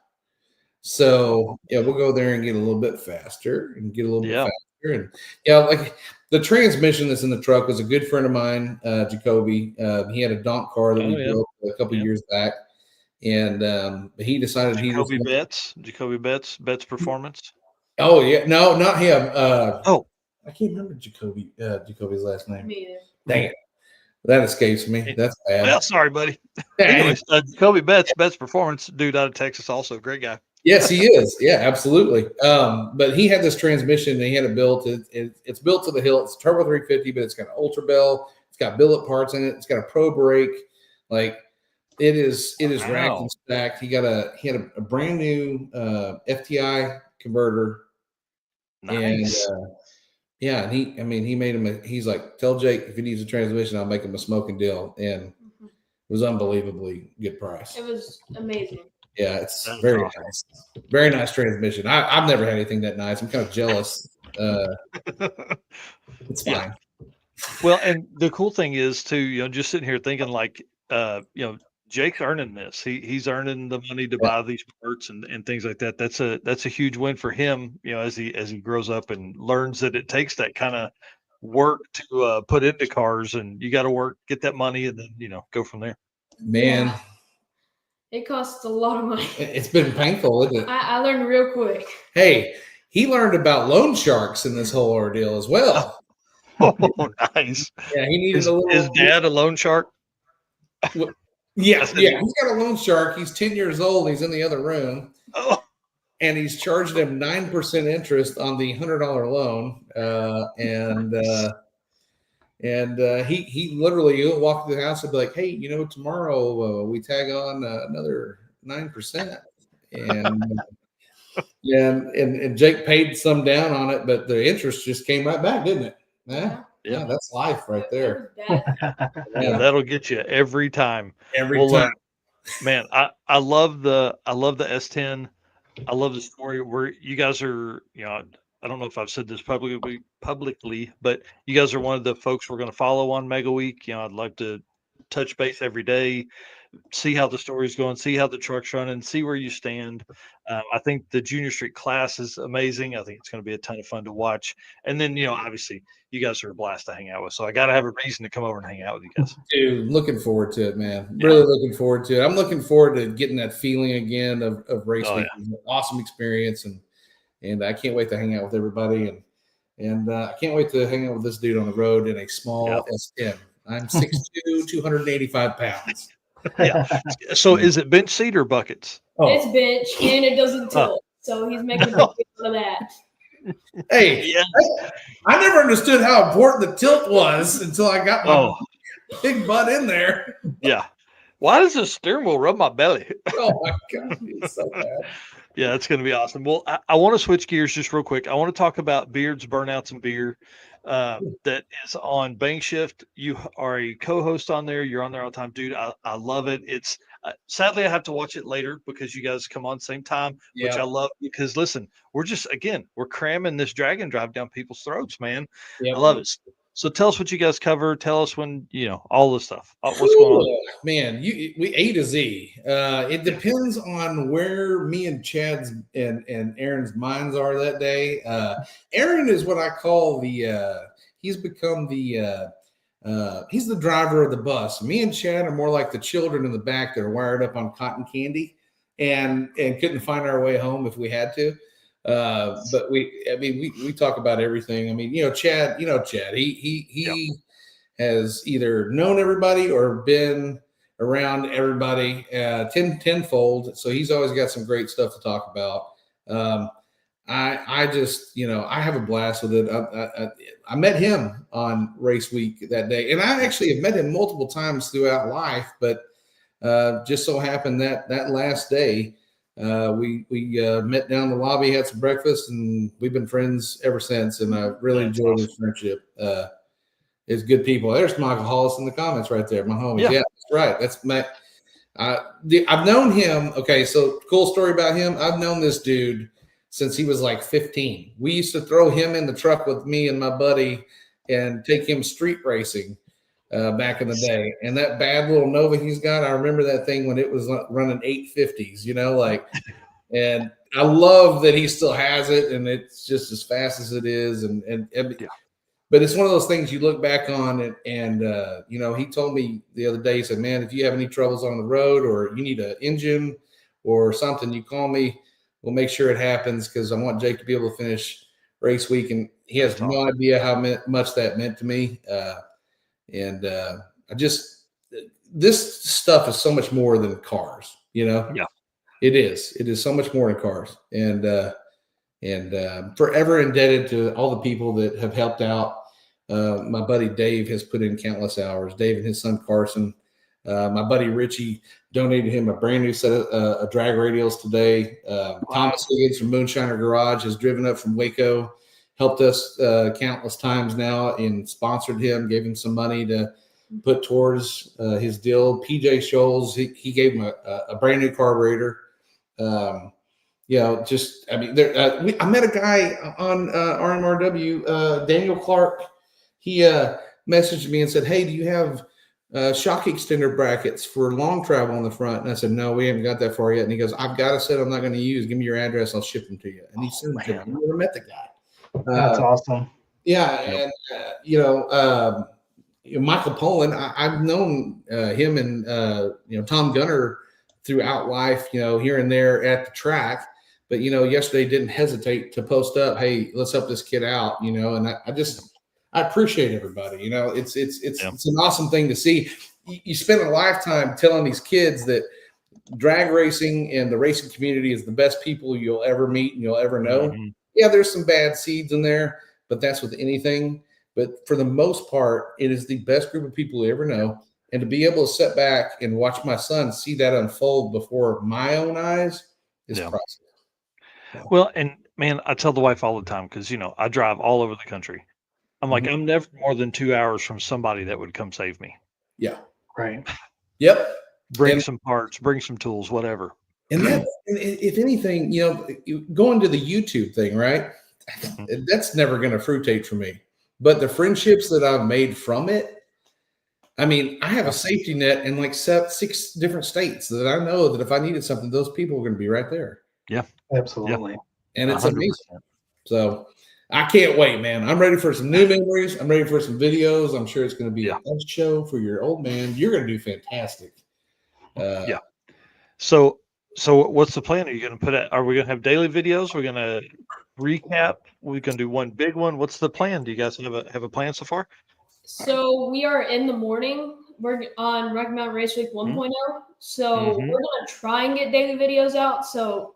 So we'll go there and get a little bit faster and get a little bit faster, and the transmission that's in the truck was a good friend of mine, Jacoby. He had a donk car that we built a couple years back. And he decided Jacoby Betts Performance. Oh yeah, no, not him. I can't remember Jacoby's last name. Dang it, that escapes me. That's bad. Well, sorry, buddy. Anyways, Jacoby Betts Performance, dude out of Texas, also great guy. Yes, he is. Yeah, absolutely. But he had this transmission, and he had it built. It's built to the hilt. It's a turbo 350, but it's got an ultra bell. It's got billet parts in it. It's got a pro brake. It is racked and stacked. He had a brand new FTI converter. Nice. And he made him he's like, tell Jake if he needs a transmission, I'll make him a smoking deal. And it was unbelievably good price. It was amazing. Yeah, it's very nice. Very nice transmission. I've never had anything that nice. I'm kind of jealous. It's fine. Well, and the cool thing is too, just sitting here thinking Jake's earning this. He's earning the money to buy these parts and things like that. That's a huge win for him, as he grows up and learns that it takes that kind of work to put into cars, and you got to get that money and then go from there. Man, It costs a lot of money. It's been painful, isn't it? I learned real quick. Hey, he learned about loan sharks in this whole ordeal as well. Oh, nice. Yeah, he needed Is a little. his dad a loan shark? Yeah. He's got a loan shark. He's 10 years old. He's in the other room. Oh, And he's charged him 9% interest on the $100 loan. He literally he'll walk to the house and be like, hey, tomorrow we tag on another 9%. And Jake paid some down on it, but the interest just came right back, didn't it? Yeah, that's life right there. yeah, that'll get you every time. Every time. Man, I love the S10. I love the story where you guys are, I don't know if I've said this publicly, but you guys are one of the folks we're going to follow on Mega Week. I'd like to touch base every day, see how the story's going, see how the truck's running, see where you stand. I think the Junior Street class is amazing. I think it's going to be a ton of fun to watch. And then, obviously, you guys are a blast to hang out with. So I got to have a reason to come over and hang out with you guys. Dude, looking forward to it, man. Really looking forward to it. I'm looking forward to getting that feeling again of race week. It was an awesome experience, and I can't wait to hang out with everybody. And I can't wait to hang out with this dude on the road in a small S10. I'm 6'2", 285 pounds. Yeah. So is it bench seat or buckets? Oh. It's bench, and it doesn't tilt. So he's making a big deal of that. Hey, I never understood how important the tilt was until I got my big butt in there. Yeah. Why does the steering wheel rub my belly? Oh, my God. It's so bad. Yeah, it's going to be awesome. Well, I want to switch gears just real quick. I want to talk about Beards, Burnouts, and Beer. That is on Bank Shift. You are a co-host on there. You're on there all the time, dude. I love it. It's sadly I have to watch it later because you guys come on same time, which I love because listen, we're cramming this Dragon Drive down people's throats, man. I love it. So tell us what you guys cover. Tell us when all the stuff. What's going on, man? We A to Z. It depends on where me and Chad's and Aaron's minds are that day. Aaron is what I call he's become he's the driver of the bus. Me and Chad are more like the children in the back that are wired up on cotton candy and couldn't find our way home if we had to. But we talk about everything. I mean, Chad, he has either known everybody or been around everybody tenfold. So he's always got some great stuff to talk about. I just, I have a blast with it. I met him on race week that day, and I actually have met him multiple times throughout life, but just so happened that last day, we met down in the lobby, had some breakfast, and we've been friends ever since. And I really enjoyed this friendship. It's good people. There's Michael Hollis in the comments right there, my homies. Yeah, that's right. That's my. I've known him. Okay, so cool story about him. I've known this dude since he was like 15. We used to throw him in the truck with me and my buddy and take him street racing. Back in the day, and that bad little Nova he's got, I remember that thing when it was running 850s, and I love that he still has it, and it's just as fast as it is, but it's one of those things you look back on, and he told me the other day, he said, man, if you have any troubles on the road or you need an engine or something, you call me, we'll make sure it happens, because I want Jake to be able to finish race week, and he has no idea how much that meant to me. This stuff is so much more than cars, Yeah, it is. It is so much more than cars, and forever indebted to all the people that have helped out. My buddy Dave has put in countless hours. Dave and his son Carson. My buddy Richie donated him a brand new set of drag radials today. Thomas Higgins from Moonshiner Garage has driven up from Waco, helped us countless times now, and sponsored him, gave him some money to put towards his deal. PJ Scholes, he gave him a brand new carburetor. I met a guy on RMRW, Daniel Clark. He messaged me and said, hey, do you have shock extender brackets for long travel on the front? And I said, no, we haven't got that far yet. And he goes, I've got a set I'm not going to use. Give me your address. I'll ship them to you. And he sent them to me. I never met the guy. That's awesome. Yeah. And, Michael Pollan, I've known him and, Tom Gunner throughout life, here and there at the track. But, yesterday didn't hesitate to post up, hey, let's help this kid out, and I appreciate everybody. It's an awesome thing to see. You spend a lifetime telling these kids that drag racing and the racing community is the best people you'll ever meet and you'll ever know. Mm-hmm. Yeah, there's some bad seeds in there, but that's with anything. But for the most part, it is the best group of people you ever know. And to be able to sit back and watch my son see that unfold before my own eyes is priceless. Well, and man, I tell the wife all the time, because, I drive all over the country. I'm like, I'm never more than 2 hours from somebody that would come save me. Yeah. Right. Yep. Bring some parts, bring some tools, whatever. And that, if anything, going to the YouTube thing, right? That's never going to fruitate for me. But the friendships that I've made from it, I mean, I have a safety net in like 6 different states that I know that if I needed something, those people are going to be right there. Yeah, absolutely. And it's 100%. Amazing. So I can't wait, man. I'm ready for some new memories. I'm ready for some videos. I'm sure it's going to be a fun show for your old man. You're going to do fantastic. So what's the plan? Are you going to are we going to have daily videos? We're going to recap. We're going to do one big one. What's the plan? Do you guys have a plan so far? So we are in the morning. We're on Rocky Mountain Race Week 1.0. So we're going to try and get daily videos out. So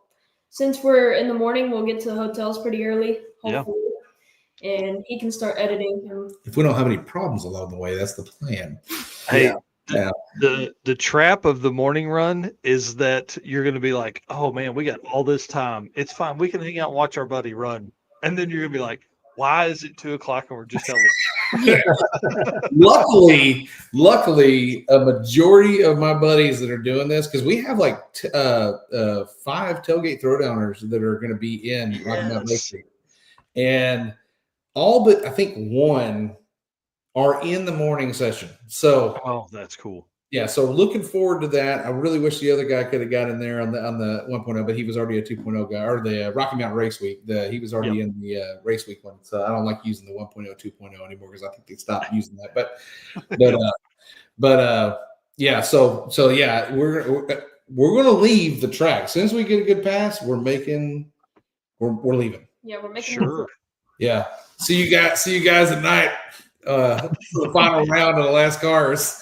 since we're in the morning, we'll get to the hotels pretty early, hopefully. And he can start editing him. If we don't have any problems along the way, that's the plan. Hey, the trap of the morning run is that you're going to be like, oh man, we got all this time. It's fine. We can hang out and watch our buddy run. And then you're going to be like, why is it 2:00 and we're just Luckily, a majority of my buddies that are doing this, because we have like 5 tailgate throwdowners that are going to be in Rocky Mountain Racing, and all but I think 1 are in the morning session. So, that's cool. Yeah, so looking forward to that. I really wish the other guy could have got in there on the 1.0, but he was already a 2.0 guy, or the Rocky Mountain Race Week. He was already in the Race Week one. So I don't like using the 1.0, 2.0 anymore because I think they stopped using that. But yeah. So yeah, we're gonna leave the track as soon as we get a good pass. We're leaving. Yeah, we're making. Sure. Yeah. See you guys at night. For the final round of the last cars.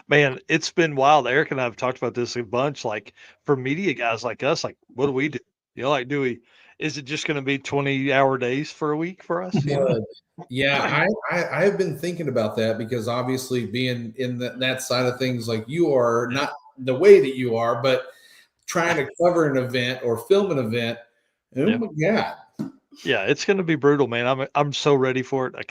Man, it's been wild. Eric and I have talked about this a bunch. Like for media guys like us, like what do we do? Is it just going to be 20-hour days for a week for us? Yeah, I have been thinking about that because obviously being in that side of things, like you are, not the way that you are, but trying to cover an event or film an event. Oh my God. Yeah, it's going to be brutal, man. I'm so ready for it. I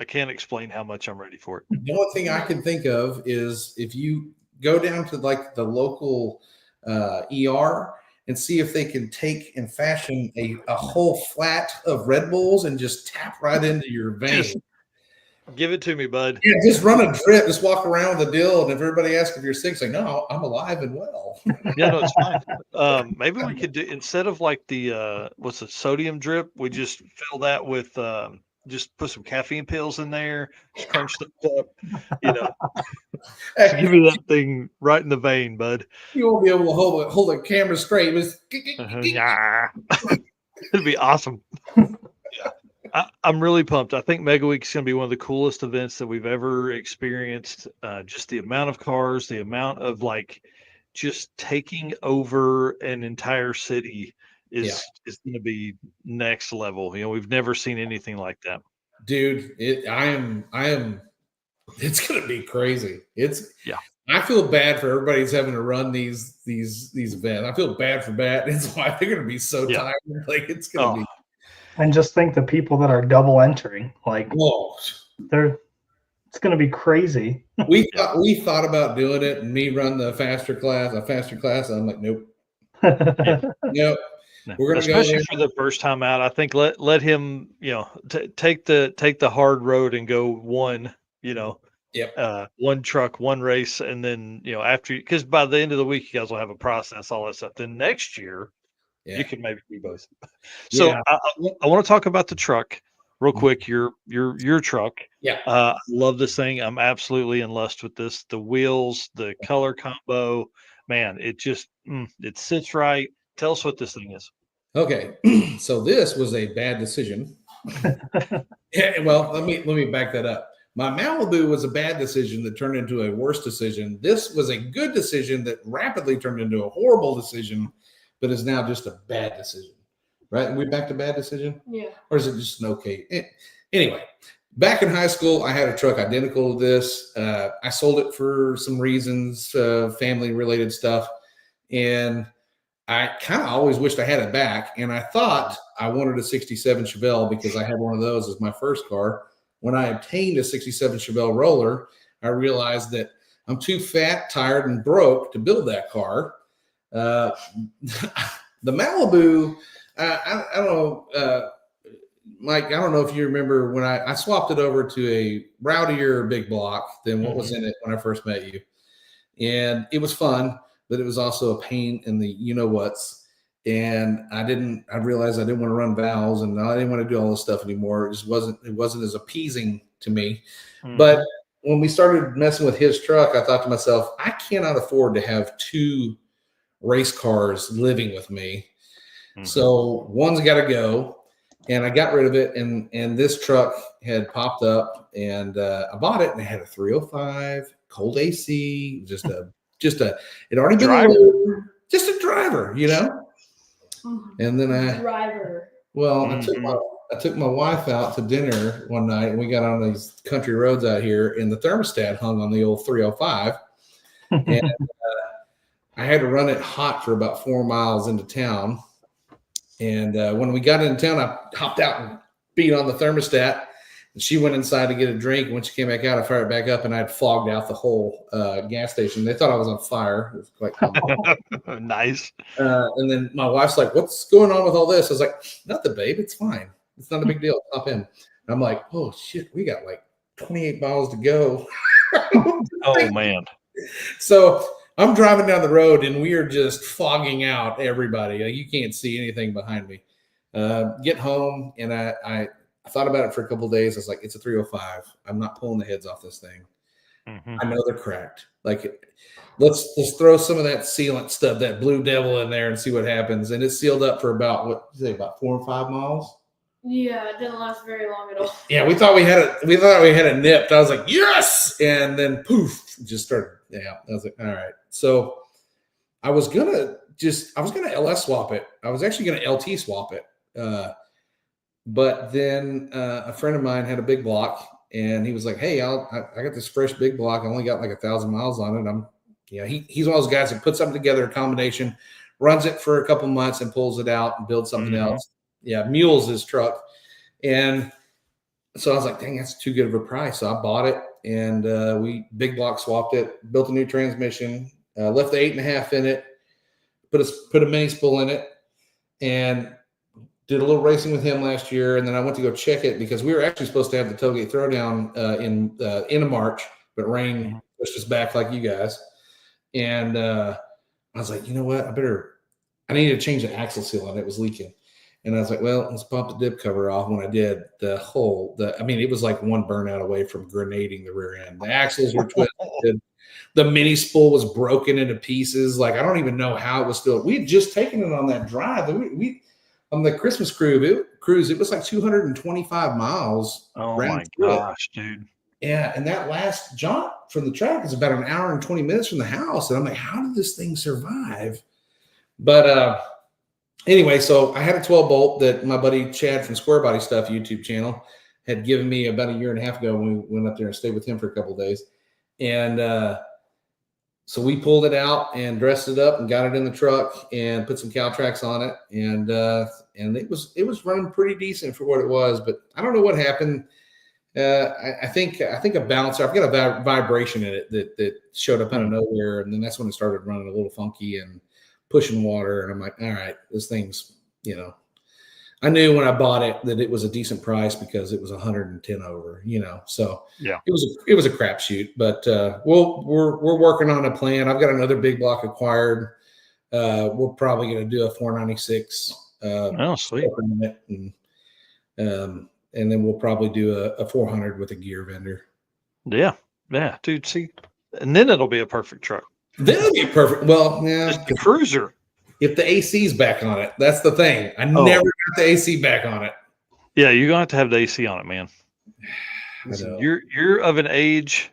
can't explain how much I'm ready for it. The only thing I can think of is if you go down to like the local ER and see if they can take and fashion a whole flat of Red Bulls and just tap right into your vein. Just give it to me, bud. Yeah, just run a drip. Just walk around with the deal, and if everybody asks if you're sick, say, no, I'm alive and well. Yeah, no, it's fine. Maybe we could do, instead of like the what's the sodium drip, we just fill that with just put some caffeine pills in there, just crunch them up, give me that thing right in the vein, bud. You won't be able to hold a camera straight. It'd be awesome. I'm really pumped. I think Mega Week is going to be one of the coolest events that we've ever experienced. Just the amount of cars, the amount of like just taking over an entire city is going to be next level. We've never seen anything like that. Dude, I am. It's going to be crazy. I feel bad for everybody who's having to run these events. I feel bad for that. It's why they're going to be so tired. Like it's going to be. And just think the people that are double entering, like it's going to be crazy. We thought about doing it, and me run a faster class. I'm like, nope. Nope. We're going to go especially for the first time out. I think let him, take the hard road and go one, one truck, one race, and then after, because by the end of the week, you guys will have a process, all that stuff. Then next year. You can maybe do both. So I want to talk about the truck. real quick, your truck. Yeah. I love this thing. I'm absolutely in lust with this. The wheels, the color combo, man, it just it sits right. Tell us what this thing is. Okay. So this was a bad decision. Well, let me back that up. My Malibu was a bad decision that turned into a worse decision. This was a good decision that rapidly turned into a horrible decision, but is now just a bad decision. Right? Are we back to bad decision? Yeah. Or is it just an okay? Anyway, back in high school, I had a truck identical to this. I sold it for some reasons, family-related stuff, and I kind of always wished I had it back. And I thought I wanted a 67 Chevelle because I had one of those as my first car. When I obtained a 67 Chevelle roller, I realized that I'm too fat, tired, and broke to build that car. The Malibu, I don't know, Mike, I don't know if you remember when I swapped it over to a rowdier big block than what was in it when I first met you. And it was fun, but it was also a pain in the you-know-whats. And I realized I didn't want to run valves and I didn't want to do all this stuff anymore. It wasn't as appeasing to me. But when we started messing with his truck, I thought to myself, I cannot afford to have two race cars living with me. So one's got to go. And I got rid of it, and this truck had popped up, and I bought it, and it had a 305, cold AC, it already been loaded, just a driver, you know. And then I took my wife out to dinner one night, and we got on these country roads out here, and the thermostat hung on the old 305, and I had to run it hot for about 4 miles into town. And when we got into town, I hopped out and beat on the thermostat. And she went inside to get a drink. And when she came back out, I fired it back up, and I'd fogged out the whole gas station. They thought I was on fire. It was quite cool. Nice. And then my wife's like, "What's going on with all this?" I was like, "Nothing, babe. It's fine. It's not a big deal. Hop in." And I'm like, "Oh shit, we got like 28 miles to go." Oh man. So I'm driving down the road, and we are just fogging out everybody. You can't see anything behind me. Get home, and I thought about it for a couple of days. I was like, it's a 305. I'm not pulling the heads off this thing. I know they're cracked. Like, let's throw some of that sealant stuff, that Blue Devil, in there and see what happens. And it sealed up for about 4 or 5 miles. Yeah, it didn't last very long at all. Yeah, we thought we had it nipped. I was like, yes, and then poof, it just started. Yeah, I was like, all right. So I was gonna LS swap it. I was actually gonna LT swap it, but then a friend of mine had a big block, and he was like, "Hey, I got this fresh big block. I only got like 1,000 miles on it." He's one of those guys that puts something together, a combination, runs it for a couple months, and pulls it out and builds something else. Yeah, mules his truck. And so I was like, dang, that's too good of a price. So I bought it, and we big block swapped it, built a new transmission, left the 8.5 in it, put a mini spool in it, and did a little racing with him last year. And then I went to go check it because we were actually supposed to have the tailgate throwdown in end of March, but rain pushed us back like you guys. And I was like, you know what? I needed to change the axle seal on it. It was leaking. And I was like, well, let's pop the dip cover off. When I did, it was like one burnout away from grenading the rear end. The axles were twisted. The mini spool was broken into pieces. Like, I don't even know how it was still. We had just taken it on that drive. We on the Christmas cruise, it was like 225 miles. Oh my gosh, dude. Yeah, and that last jaunt from the track is about an hour and 20 minutes from the house. And I'm like, how did this thing survive? But anyway, so I had a 12 bolt that my buddy Chad from Square Body Stuff YouTube channel had given me about 1.5 years ago when we went up there and stayed with him for a couple of days. And so we pulled it out and dressed it up and got it in the truck and put some cow tracks on it. And it was running pretty decent for what it was, but I don't know what happened. I think a bouncer, I've got a vibration in it that showed up out of nowhere. And then that's when it started running a little funky and pushing water. And I'm like, all right, this thing's, I knew when I bought it that it was a decent price because it was 110 over, so yeah, it was a crapshoot, but we're working on a plan. I've got another big block acquired. We're probably going to do a 496. Oh, sweet. And and then we'll probably do a 400 with a gear vendor. Yeah, dude. See, and then it'll be a perfect truck. Then it'll be perfect. Well, yeah, Just a cruiser. if the AC's back on it, that's the thing. I never got the AC back on it. Yeah, you're gonna have to have the AC on it, man. Listen, you're of an age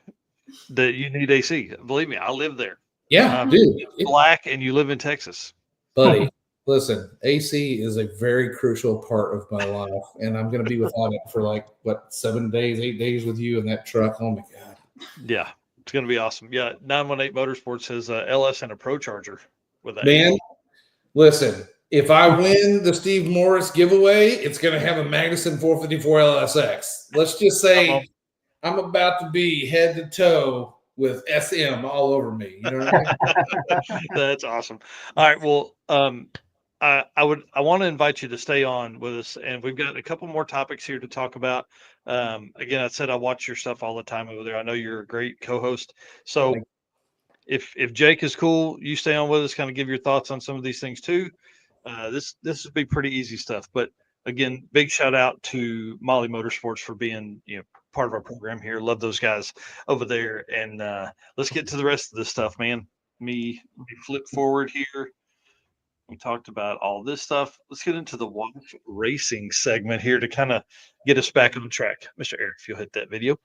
that you need AC. Believe me, I live there. Yeah, dude. It's black, and you live in Texas, buddy. Listen, AC is a very crucial part of my life, and I'm going to be without it for like 7 days, 8 days with you in that truck. Oh my god. Yeah, it's going to be awesome. Yeah, 918 Motorsports has a LS and a Pro Charger with that. Man, listen, if I win the Steve Morris giveaway, it's going to have a Magnuson 454 LSX. Let's just say I'm about to be head to toe with SM all over me. You know what I mean? That's awesome. All right, well, I want to invite you to stay on with us, and we've got a couple more topics here to talk about. Again, I said I watch your stuff all the time over there. I know you're a great co-host. So if Jake is cool, you stay on with us, kind of give your thoughts on some of these things too. This would be pretty easy stuff. But again, big shout out to Molly Motorsports for being part of our program here. Love those guys over there. And let's get to the rest of this stuff, man. Let me flip forward here. We talked about all this stuff. Let's get into the WAF racing segment here to kind of get us back on track. Mr. Eric, if you'll hit that video.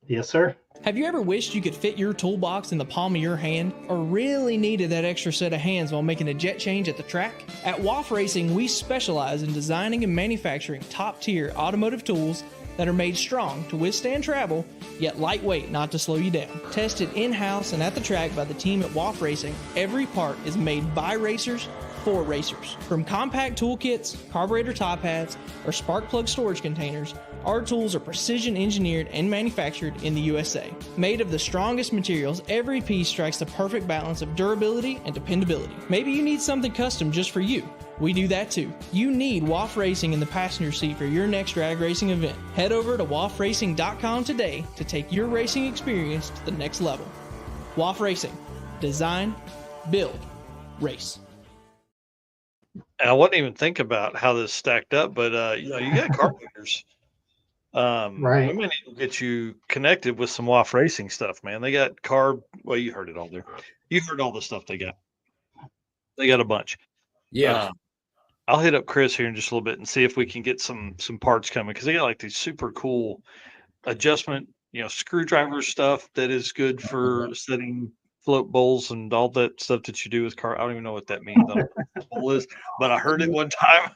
Yes, sir. Have you ever wished you could fit your toolbox in the palm of your hand, or really needed that extra set of hands while making a jet change at the track? At WAF Racing, we specialize in designing and manufacturing top-tier automotive tools that are made strong to withstand travel, yet lightweight not to slow you down. Tested in-house and at the track by the team at WAF Racing, every part is made by racers for racers. From compact toolkits, carburetor top hats, or spark plug storage containers, our tools are precision engineered and manufactured in the USA. Made of the strongest materials, every piece strikes the perfect balance of durability and dependability. Maybe you need something custom just for you. We do that too. You need WAF Racing in the passenger seat for your next drag racing event. Head over to wafracing.com today to take your racing experience to the next level. WAF Racing. Design, build, race. And I wasn't even thinking about how this stacked up, but you got carpenters. Right. We may need to get you connected with some WAF racing stuff, man. They got well, you heard it all there. You heard all the stuff they got. They got a bunch. Yeah. I'll hit up Chris here in just a little bit and see if we can get some parts coming, because they got like these super cool adjustment, screwdriver stuff that is good for setting float bowls and all that stuff that you do with car. I don't even know what that means. I don't know what a bowl is, but I heard it one time.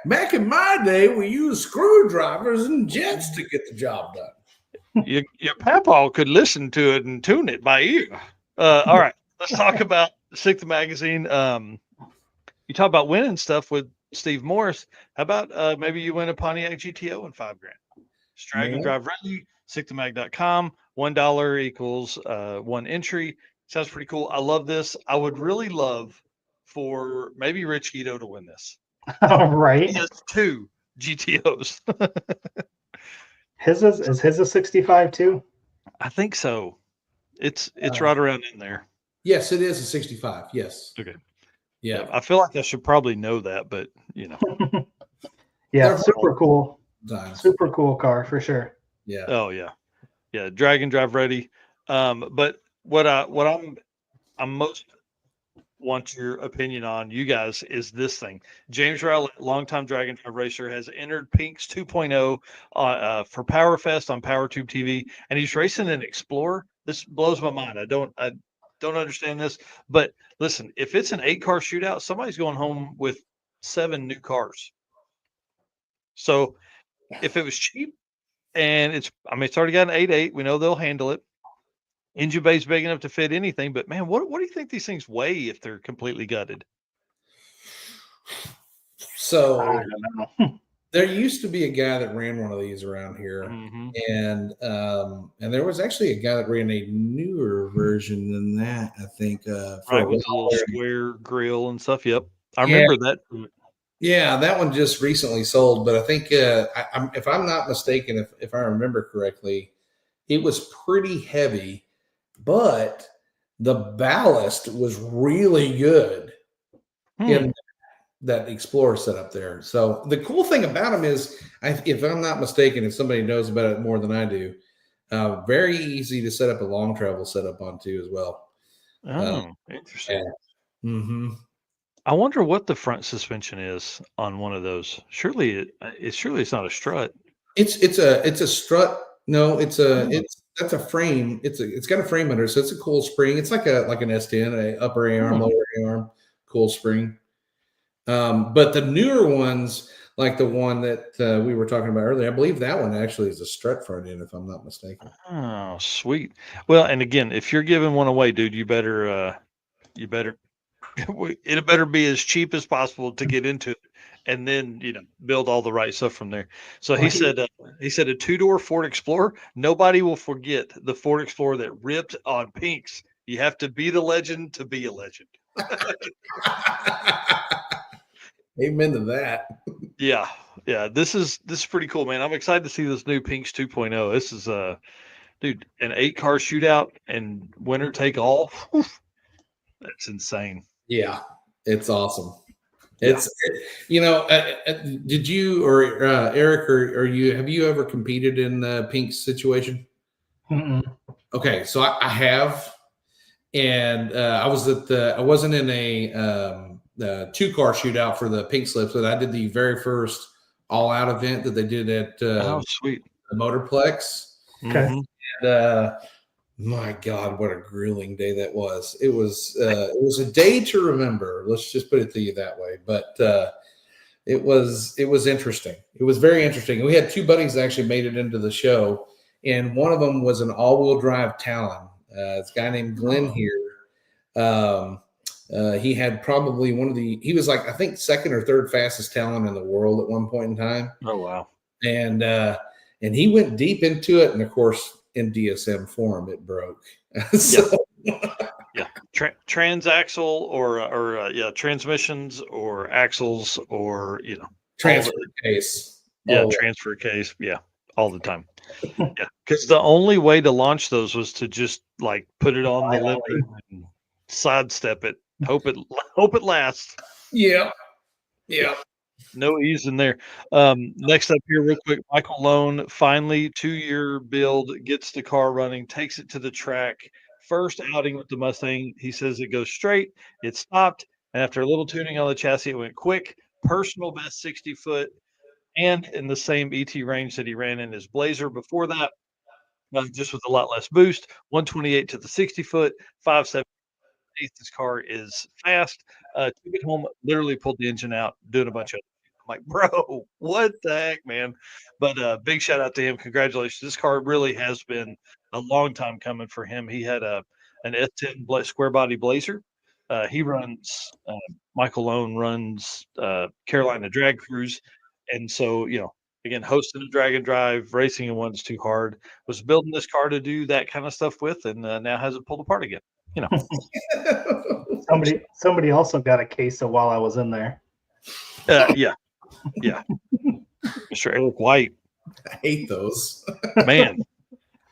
Back in my day, we used screwdrivers and jets to get the job done. Your papa could listen to it and tune it by ear. All right, let's talk about Sixth Magazine. You talk about winning stuff with Steve Morris. How about maybe you win a Pontiac GTO in $5,000? Drag and drive ready. SixthMag.com. $1 equals 1 entry. Sounds pretty cool. I love this. I would really love for maybe Rich Guido to win this. Right. He has 2 GTOs. Is his a 65 too? I think so. It's right around in there. Yes, it is a 65. Yes. Okay. Yeah. I feel like I should probably know that, but Yeah, They're super cool. Times. Super cool car for sure. Yeah. Oh yeah. Yeah, drag and drive ready. But what I'm most want your opinion on, you guys, is this thing. James Rowlett, longtime drag and drive racer, has entered Pink's 2.0 for PowerFest on PowerTube TV, and he's racing an Explorer. This blows my mind. I don't understand this, but listen, if it's an 8-car shootout, somebody's going home with 7 new cars. So if it was cheap, and it's already got an 8.8, we know they'll handle it. Engine bay's big enough to fit anything, but man, what do you think these things weigh if they're completely gutted? So I don't know. there used to be a guy that ran one of these around here, and there was actually a guy that ran a newer version than that, I think. Right, with a little square grill and stuff. Yep, I remember that. Yeah, that one just recently sold, but I think if I'm not mistaken, if I remember correctly, it was pretty heavy, but the ballast was really good. that Explorer setup there. So the cool thing about them is, if I'm not mistaken, if somebody knows about it more than I do, very easy to set up a long travel setup on too as well. Interesting. Yeah. Mm-hmm. I wonder what the front suspension is on one of those. Surely it's not a strut. It's a strut. No, that's a frame. It's got a frame under it, so it's a cool spring. It's like an S10, a upper A-arm, lower A-arm, cool spring. But the newer ones, like the one that we were talking about earlier, I believe that one actually is a strut front end, if I'm not mistaken. Oh, sweet. Well, and again, if you're giving one away, dude, you better it better be as cheap as possible to get into it, and then build all the right stuff from there. So he said a 2-door Ford Explorer. Nobody will forget the Ford Explorer that ripped on pinks. You have to be the legend to be a legend. Amen to that. Yeah. This is pretty cool, man. I'm excited to see this new Pinks 2.0. This is dude, an 8-car shootout and winner take all. That's insane. Yeah, it's awesome. It's did you or Eric or you have you ever competed in the Pinks situation? Mm-mm. Okay, so I have, and I wasn't in a 2-car shootout for the Pink Slips, but I did the very first all-out event that they did at sweet, the Motorplex. Okay. Mm-hmm. And my God, what a grueling day that was. It was a day to remember. Let's just put it to you that way. But it was interesting. It was very interesting. We had 2 buddies that actually made it into the show, and one of them was an all-wheel drive Talon. It's a guy named Glenn here. He had probably he was like, I think, 2nd or 3rd fastest Talon in the world at one point in time. Oh, wow. And he went deep into it. And of course, in DSM form, it broke. Transaxle or transmissions or axles or, transfer case. Transfer case. Yeah. All the time. Yeah. Because the only way to launch those was to just like put it on the limit and sidestep it. Hope it lasts. Yeah. No ease in there. Next up here, real quick, Michael Lone, finally 2-year build, gets the car running, takes it to the track. First outing with the Mustang, he says it goes straight. It stopped, and after a little tuning on the chassis, it went quick. Personal best 60-foot, and in the same ET range that he ran in his Blazer before that, just with a lot less boost. 128 to the 60-foot, 5.7. This car is fast. Took it home, literally pulled the engine out, doing a bunch of. I'm like, bro, what the heck, man? But big shout out to him. Congratulations. This car really has been a long time coming for him. He had an S10 square body Blazer. He runs. Michael Lone runs Carolina Drag Cruise, and so again, hosting a drag and drive, racing in One's Too Hard. Was building this car to do that kind of stuff with, and now has it pulled apart again. Somebody also got a case of while I was in there. Yeah. Mr. Eric White. I hate those. Man.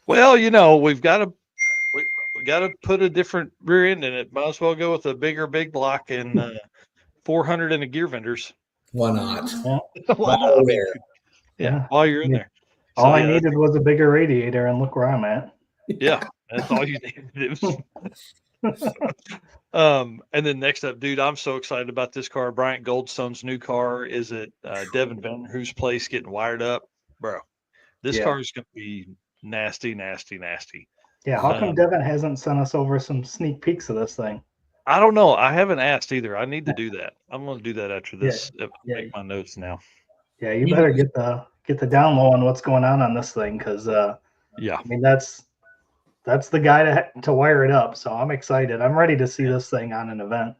Well, we've got to put a different rear end in it. Might as well go with a bigger big block and 400 in the gear vendors. Why not? Yeah. While you're in there. All I needed was a bigger radiator, and look where I'm at. Yeah, that's all you needed. And then next up, dude, I'm so excited about this car. Bryant Goldstone's new car is at Devin Vanderhoo's place, getting wired up, bro. This car is going to be nasty. Yeah, how come Devin hasn't sent us over some sneak peeks of this thing? I don't know. I haven't asked either. I need to do that. I'm going to do that after this. Make my notes now. Yeah, you better get the down low on what's going on this thing, because I mean that's the guy to wire it up. So I'm excited. I'm ready to see this thing on an event.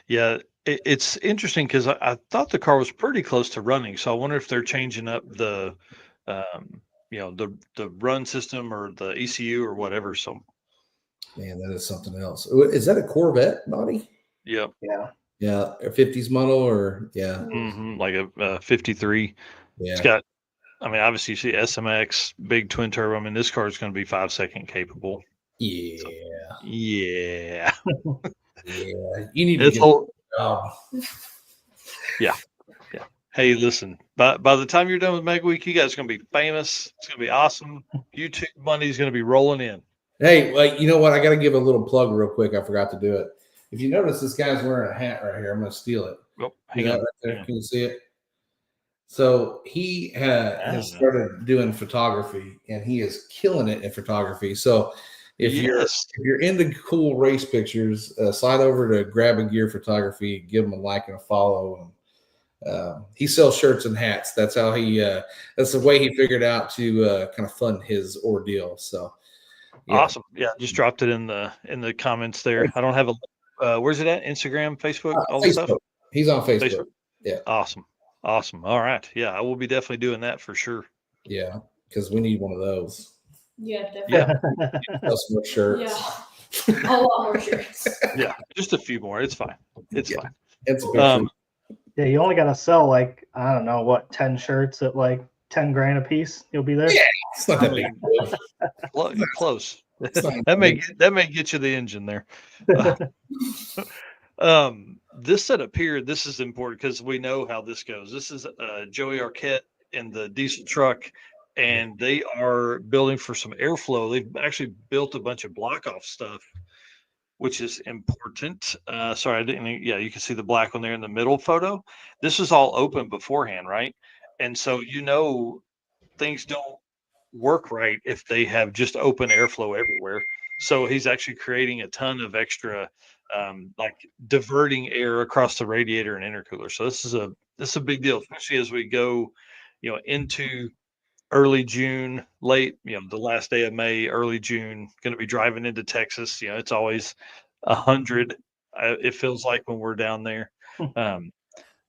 Yeah, it's interesting because I thought the car was pretty close to running. So I wonder if they're changing up the the run system or the ECU or whatever. So, man, that is something else. Is that a Corvette body? Yep. Yeah, a 50s model or like a 53. Yeah, it's got. I mean, obviously, you see SMX, big twin turbo. I mean, this car is going to be 5-second capable. Yeah. So, yeah. You need to get Yeah. Yeah. Hey, listen, by the time you're done with Mega Week, you guys are going to be famous. It's going to be awesome. YouTube money is going to be rolling in. Hey, like, you know what? I got to give a little plug real quick. I forgot to do it. If you notice, this guy's wearing a hat right here. I'm going to steal it. Oh, hang on. Right there. Can you see it? So he has started doing photography, and he is killing it in photography. So if you're into cool race pictures, slide over to Grab a Gear Photography, give him a like and a follow. And he sells shirts and hats. That's how that's the way he figured out to kind of fund his ordeal. So yeah. Awesome. Yeah, just dropped it in the comments there. I don't have a where's it at? Instagram, Facebook, all the stuff. He's on Facebook. Yeah. Awesome. All right. Yeah, I will be definitely doing that for sure. Yeah, because we need one of those. Yeah, definitely. Yeah. Some more shirts. Yeah. A lot more shirts. Yeah, just a few more. It's fine. It's fine. It's a picture. Yeah, you only got to sell like, I don't know, what, 10 shirts at like 10 grand a piece. You'll be there. Yeah, it's not that big. Close. That may get you the engine there. This setup here, this is important because we know how this goes. This is Joey Arquette in the diesel truck, and they are building for some airflow. They've actually built a bunch of block off stuff, which is important. Sorry, I didn't. Yeah, you can see the black one there in the middle photo. This is all open beforehand, right? And so things don't work right if they have just open airflow everywhere. So he's actually creating a ton of extra, like diverting air across the radiator and intercooler. So this is a big deal, especially as we go, into early June, late, the last day of May, early June. Going to be driving into Texas. It's always 100. It feels like when we're down there.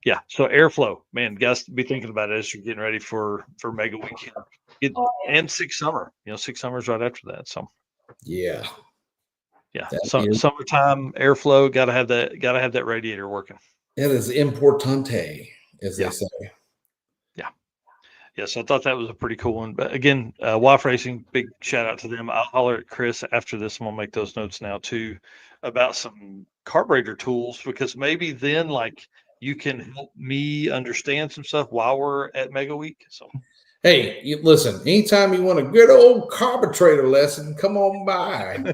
Yeah. So airflow, man, guys, be thinking about it as you're getting ready for Mega Weekend. And 6 summer. 6 summers right after that. So. Yeah. Summertime airflow, gotta have that radiator working. It is importante, as they say. Yeah, so I thought that was a pretty cool one. But again, WAF Racing, big shout out to them. I'll holler at Chris after this. I'm gonna make those notes now too about some carburetor tools, because maybe then like you can help me understand some stuff while we're at Mega Week. So hey, listen, anytime you want a good old carburetor lesson, come on by.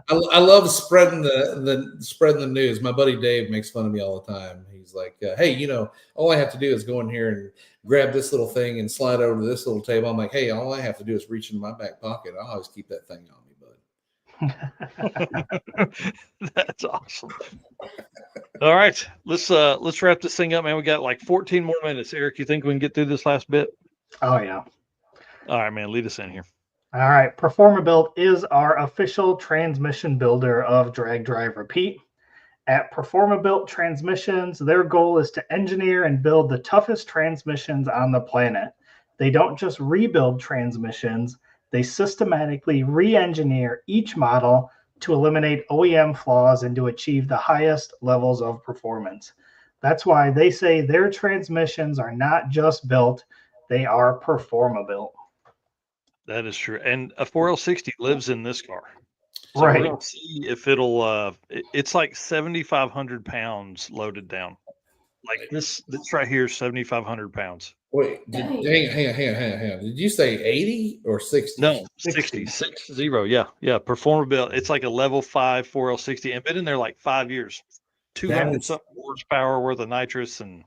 I love spreading the news. My buddy Dave makes fun of me all the time. He's like, hey, all I have to do is go in here and grab this little thing and slide over to this little table. I'm like, hey, all I have to do is reach into my back pocket. I always keep that thing on me, bud. That's awesome. All right, let's wrap this thing up, man. We got like 14 more minutes. Eric, you think we can get through this last bit? Oh yeah. All right, man, lead us in here. All right, Performabuilt is our official transmission builder of Drag Drive Repeat. At Performabuilt Transmissions, their goal is to engineer and build the toughest transmissions on the planet. They don't just rebuild transmissions, they systematically re-engineer each model to eliminate OEM flaws and to achieve the highest levels of performance. That's why they say their transmissions are not just built, they are Performabuilt. That is true. And a 4L60 lives in this car. So right. We're going to see if it'll, it's like 7,500 pounds loaded down. Like this right here is 7,500 pounds. Wait, hang on. Did you say 80 or 60? No, 60. 60. Yeah. Performabuilt. It's like a level 5 4L60 and been in there like 5 years. 200 something horsepower worth of nitrous. And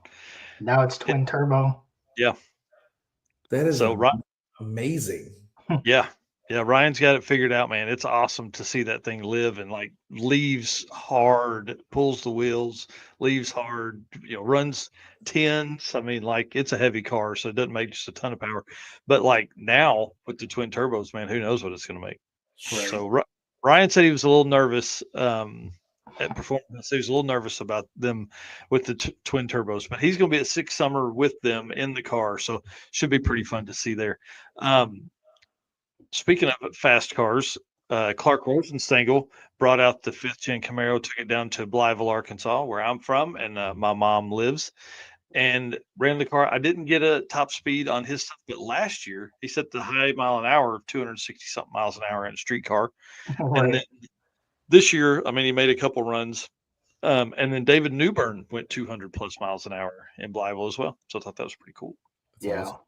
now it's twin turbo. Yeah. That is amazing. Yeah. Ryan's got it figured out, man. It's awesome to see that thing live and like leaves hard, pulls the wheels, leaves hard, runs 10s. I mean, like it's a heavy car, so it doesn't make just a ton of power. But like now with the twin turbos, man, who knows what it's going to make. Right. So Ryan said he was a little nervous at performance. He was a little nervous about them with the twin turbos, but he's going to be at 6 summer with them in the car. So should be pretty fun to see there. Speaking of fast cars, Clark Rosenstengel brought out the 5th gen Camaro, took it down to Blytheville, Arkansas, where I'm from, and my mom lives, and ran the car. I didn't get a top speed on his stuff, but last year he set the high mile an hour, 260 something miles an hour in a street car. Right. And then this year, I mean, he made a couple runs. And then David Newburn went 200 plus miles an hour in Blytheville as well. So I thought that was pretty cool. That's Yeah. awesome.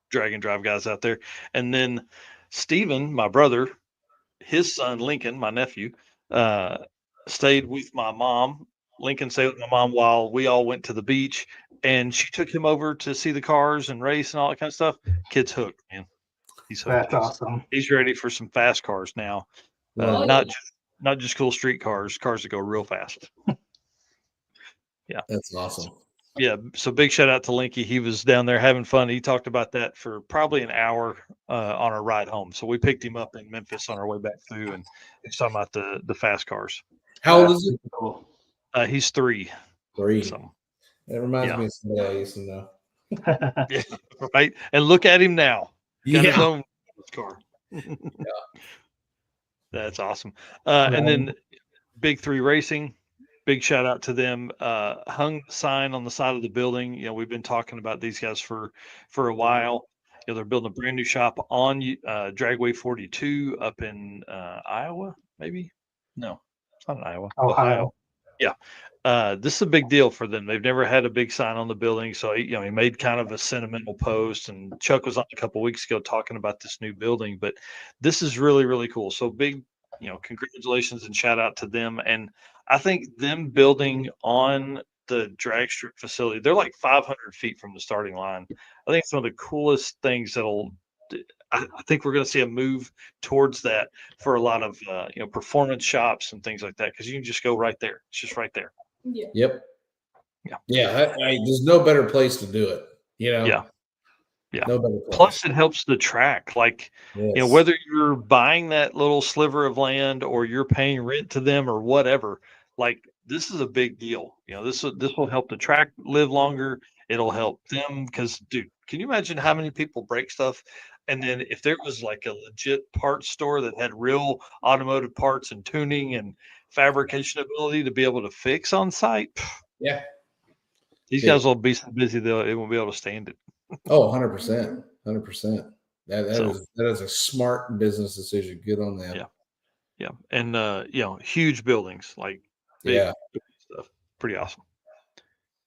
Drag and drive guys out there. And then Steven, my brother, his son Lincoln, my nephew, stayed with my mom. Lincoln stayed with my mom while we all went to the beach, and she took him over to see the cars and race and all that kind of stuff. Kid's hooked, man. He's hooked. That's awesome. He's ready for some fast cars now. Well, Not just cool street cars that go real fast. Yeah, that's awesome. Yeah, so big shout out to Linky. He was down there having fun. He talked about that for probably an hour on our ride home. So we picked him up in Memphis on our way back through, and he's talking about the fast cars. How old is he? Cool. He's 3. 3. So, That reminds me of somebody I used to know. yeah, right. And look at him now. Got his own car. That's awesome. And then Big 3 Racing. Big shout out to them. Hung the sign on the side of the building. You know, we've been talking about these guys for a while. You know, they're building a brand new shop on Dragway 42 up in Iowa, maybe? No, it's not in Iowa. Ohio. Yeah. This is a big deal for them. They've never had a big sign on the building. So, you know, he made kind of a sentimental post, and Chuck was on a couple weeks ago talking about this new building, but this is really, really cool. So big, you know, congratulations and shout out to them. And I think them building on the drag strip facility, they're like 500 feet from the starting line. I think it's one of the coolest things I think we're going to see a move towards that for a lot of, you know, performance shops and things like that. Cause you can just go right there. It's just right there. Yeah. Yep. Yeah. There's no better place to do it. You know? Yeah. No better place. Plus it helps the track. Like, you know, whether you're buying that little sliver of land or you're paying rent to them or whatever, like this is a big deal. You know, this will help the track live longer. It'll help them because, dude, can you imagine how many people break stuff? And then if there was like a legit parts store that had real automotive parts and tuning and fabrication ability to be able to fix on site, yeah, these guys will be so busy they won't be able to stand it. Oh, 100%. 100%. That is a smart business decision. Good on them. Yeah. Yeah. And you know, huge buildings, like big stuff. Pretty awesome.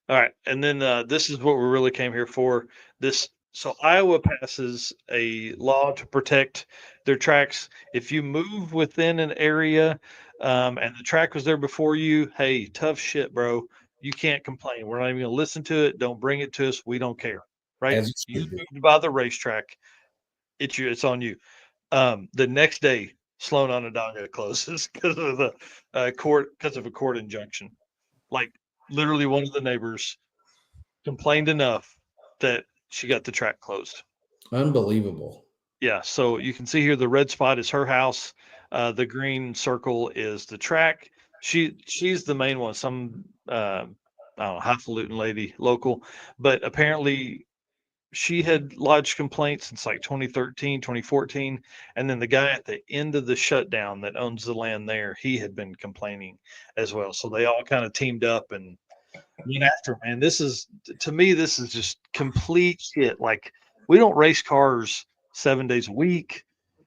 All right. And then this is what we really came here for. So Iowa passes a law to protect their tracks. If you move within an area and the track was there before you, hey, tough shit, bro. You can't complain. We're not even going to listen to it. Don't bring it to us. We don't care. Right? You moved by the racetrack. It's on you. The next day, Sloan Onondaga closes because of the because of a court injunction. Like literally one of the neighbors complained enough that she got the track closed. Unbelievable. Yeah. So you can see here the red spot is her house. The green circle is the track. She's the main one. Some I don't know, highfalutin lady, local, but apparently she had lodged complaints since like 2013, 2014. And then the guy at the end of the shutdown that owns the land there, he had been complaining as well. So they all kind of teamed up and went after, man. To me, this is just complete shit. Like we don't race cars 7 days a week.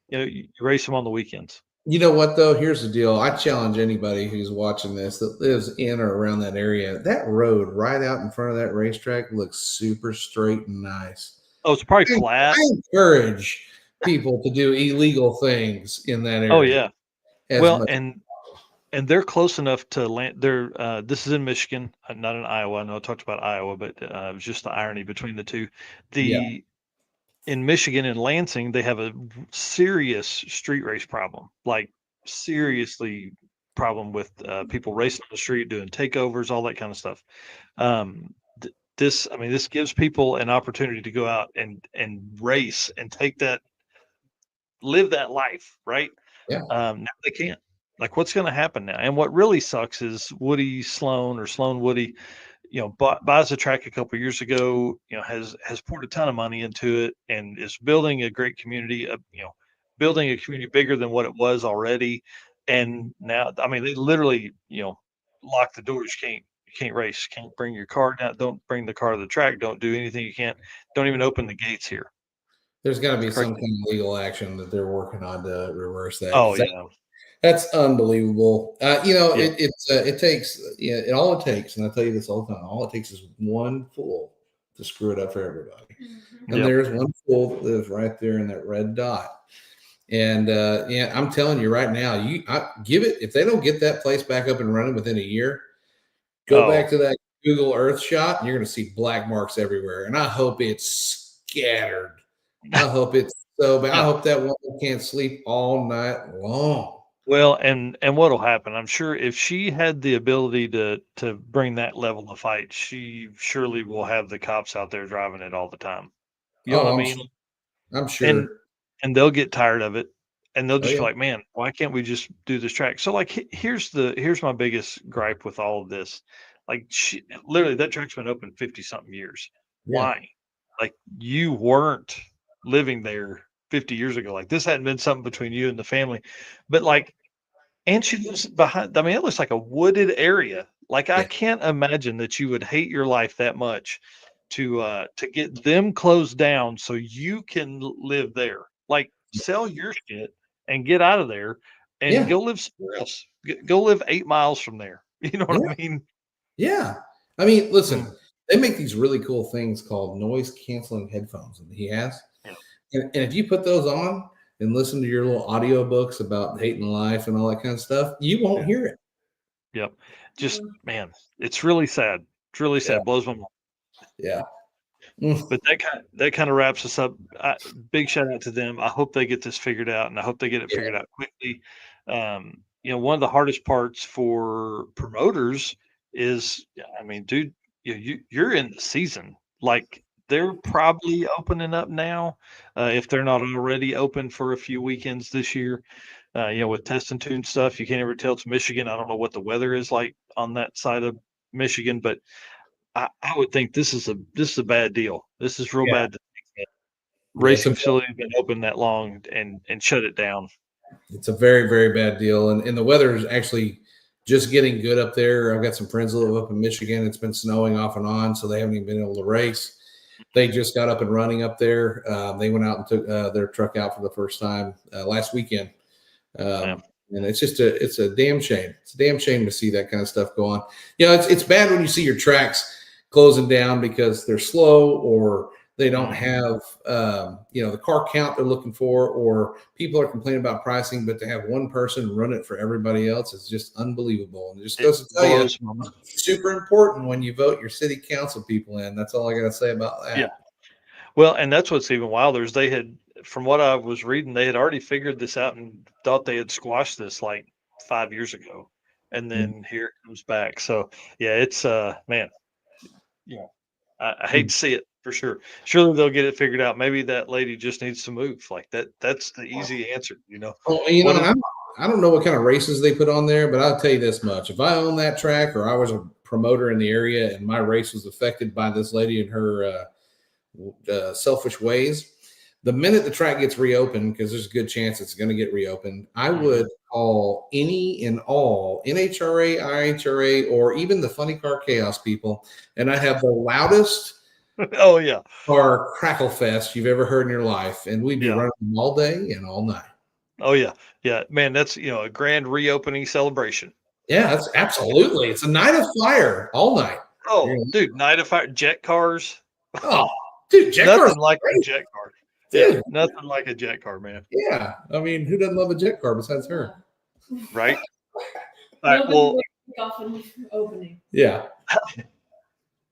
You know, you race them on the weekends. You know what, though? Here's the deal. I challenge anybody who's watching this that lives in or around that area. That road right out in front of that racetrack looks super straight and nice. Oh, it's probably flat. I encourage people to do illegal things in that area. Oh, yeah. Well, and they're close enough to land. This is in Michigan, not in Iowa. I know I talked about Iowa, but it was just the irony between the two. In Michigan and Lansing, they have a serious street race problem, like seriously problem with people racing on the street, doing takeovers, all that kind of stuff. This gives people an opportunity to go out and race and live that life, right? Yeah. Now they can't. Like, what's going to happen now? And what really sucks is Woody Sloan or Sloan Woody, you know, buys a track a couple of years ago, you know, has poured a ton of money into it and is building a great community, building a community bigger than what it was already. And now, I mean, they literally, you know, lock the doors. You can't race, can't bring your car down. Don't bring the car to the track. Don't do anything. Don't even open the gates here. There's got to be some kind of legal action that they're working on to reverse that. Oh, yeah. That's unbelievable. It takes, all it takes, and I tell you this all the time, all it takes is one fool to screw it up for everybody. Mm-hmm. And there's one fool that lives right there in that red dot. And I'm telling you right now, give it, if they don't get that place back up and running within a year, go back to that Google Earth shot, and you're going to see black marks everywhere. And I hope it's scattered. I hope it's so bad. I hope that woman can't sleep all night long. Well, and what'll happen? I'm sure if she had the ability to bring that level of fight, she surely will have the cops out there driving it all the time. You know what I mean? I'm sure. And they'll get tired of it, and they'll just yeah. be like, "Man, why can't we just do this track?" So, like, here's my biggest gripe with all of this. Like, literally, that track's been open 50-something years. Yeah. Why? Like, you weren't living there 50 years ago. Like, this hadn't been something between you and the family. But, like, and she lives behind, I mean, it looks like a wooded area. Like, I can't imagine that you would hate your life that much to get them closed down so you can live there. Like, sell your shit and get out of there and go live somewhere else. Go live 8 miles from there. You know what I mean? Yeah. I mean, listen, they make these really cool things called noise canceling headphones that he has. Yeah. And if you put those on and listen to your little audio books about hating life and all that kind of stuff, you won't hear it. Yep. Just, man, it's really sad. It's really sad. Blows my mind. Yeah. But that kind of wraps us up. Big shout out to them. I hope they get this figured out, and I hope they get it figured out quickly. One of the hardest parts for promoters is, I mean, dude, you're in the season. Like, they're probably opening up now, if they're not already open for a few weekends this year. With test and tune stuff, you can't ever tell it's Michigan. I don't know what the weather is like on that side of Michigan, but I would think this is a bad deal. This is real bad. Racing facility has been open that long and shut it down. It's a very, very bad deal. And the weather is actually just getting good up there. I've got some friends that live up in Michigan. It's been snowing off and on, so they haven't even been able to race. They just got up and running up there. They went out and took their truck out for the first time last weekend. And it's a damn shame. It's a damn shame to see that kind of stuff go on. It's bad when you see your tracks closing down because they're slow or they don't have the car count they're looking for, or people are complaining about pricing, but to have one person run it for everybody else is just unbelievable. And it just goes to tell you, it's super important when you vote your city council people in. That's all I got to say about that. Yeah. Well, and that's what's even wilder is they had, from what I was reading, they had already figured this out and thought they had squashed this like 5 years ago. And then here it comes back. So, yeah, it's, man, I hate to see it for sure. Surely they'll get it figured out. Maybe that lady just needs to move. Like that's the easy answer, I don't know what kind of races they put on there, but I'll tell you this much. If I owned that track or I was a promoter in the area and my race was affected by this lady and her selfish ways, the minute the track gets reopened, because there's a good chance it's going to get reopened, I would call any and all NHRA, IHRA, or even the Funny Car Chaos people, and I have the loudest car crackle fest you've ever heard in your life, and we'd be running them all day and all night. Oh yeah, man, that's a grand reopening celebration. Yeah, that's absolutely. It's a night of fire all night. Oh, dude, night of fire, jet cars. Oh, dude, jet nothing cars like a jet car. Dude. Yeah, nothing like a jet car, man. Yeah, I mean, who doesn't love a jet car besides her? Right. All right. Well, opening. Yeah.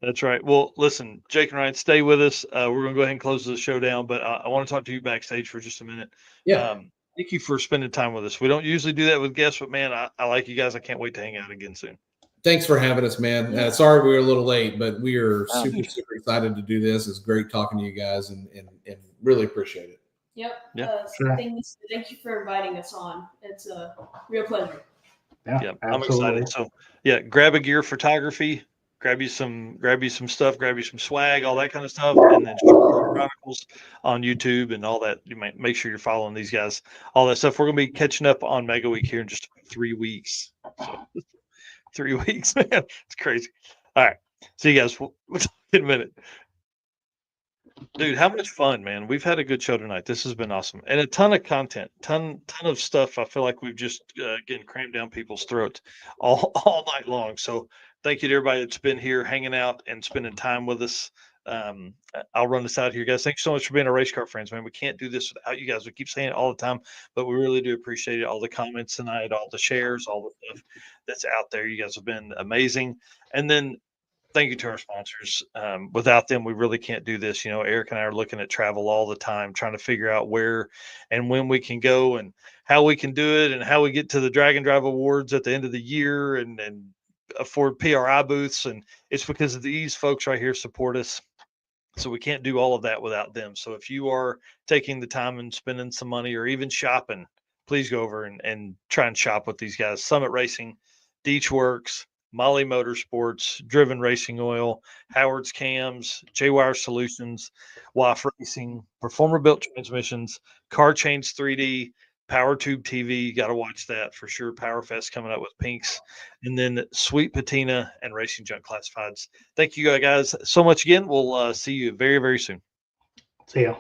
That's right. Well, listen, Jake and Ryan, stay with us. We're going to go ahead and close the show down, but I want to talk to you backstage for just a minute. Yeah. Thank you for spending time with us. We don't usually do that with guests, but man, I like you guys. I can't wait to hang out again soon. Thanks for having us, man. Sorry we were a little late, but we are super excited to do this. It's great talking to you guys and really appreciate it. Yep. Yeah. Thank you for inviting us on. It's a real pleasure. Yeah, I'm excited. So grab a gear photography, grab you some stuff, grab you some swag, all that kind of stuff, and then Chronicles on YouTube and all that. You might make sure you're following these guys, all that stuff. We're gonna be catching up on Mega Week here in just 3 weeks. So 3 weeks, man. It's crazy. All right. See you guys. We'll talk in a minute. Dude, how much fun, man. We've had a good show tonight. This has been awesome. And a ton of content, ton of stuff. I feel like we've just getting crammed down people's throats all night long. So thank you to everybody that's been here hanging out and spending time with us. I'll run this out here, guys. Thanks so much for being a race car friends, man. We can't do this without you guys. We keep saying it all the time, but we really do appreciate it. All the comments tonight, all the shares, all the stuff that's out there. You guys have been amazing. And then thank you to our sponsors. Without them, we really can't do this. You know, Eric and I are looking at travel all the time, trying to figure out where and when we can go and how we can do it and how we get to the Drag and Drive Awards at the end of the year and afford PRI booths. And it's because of these folks right here support us. So we can't do all of that without them. So if you are taking the time and spending some money or even shopping, please go over and try and shop with these guys. Summit Racing, Deech Works, Molly Motorsports, Driven Racing Oil, Howard's Cams, J-Wire Solutions, WAF Racing, Performer Built Transmissions, Car Change 3D, Power Tube TV. Got to watch that for sure. Power Fest coming up with Pinks, and then Sweet Patina and Racing Junk Classifieds. Thank you guys so much again. We'll see you very, very soon. See you.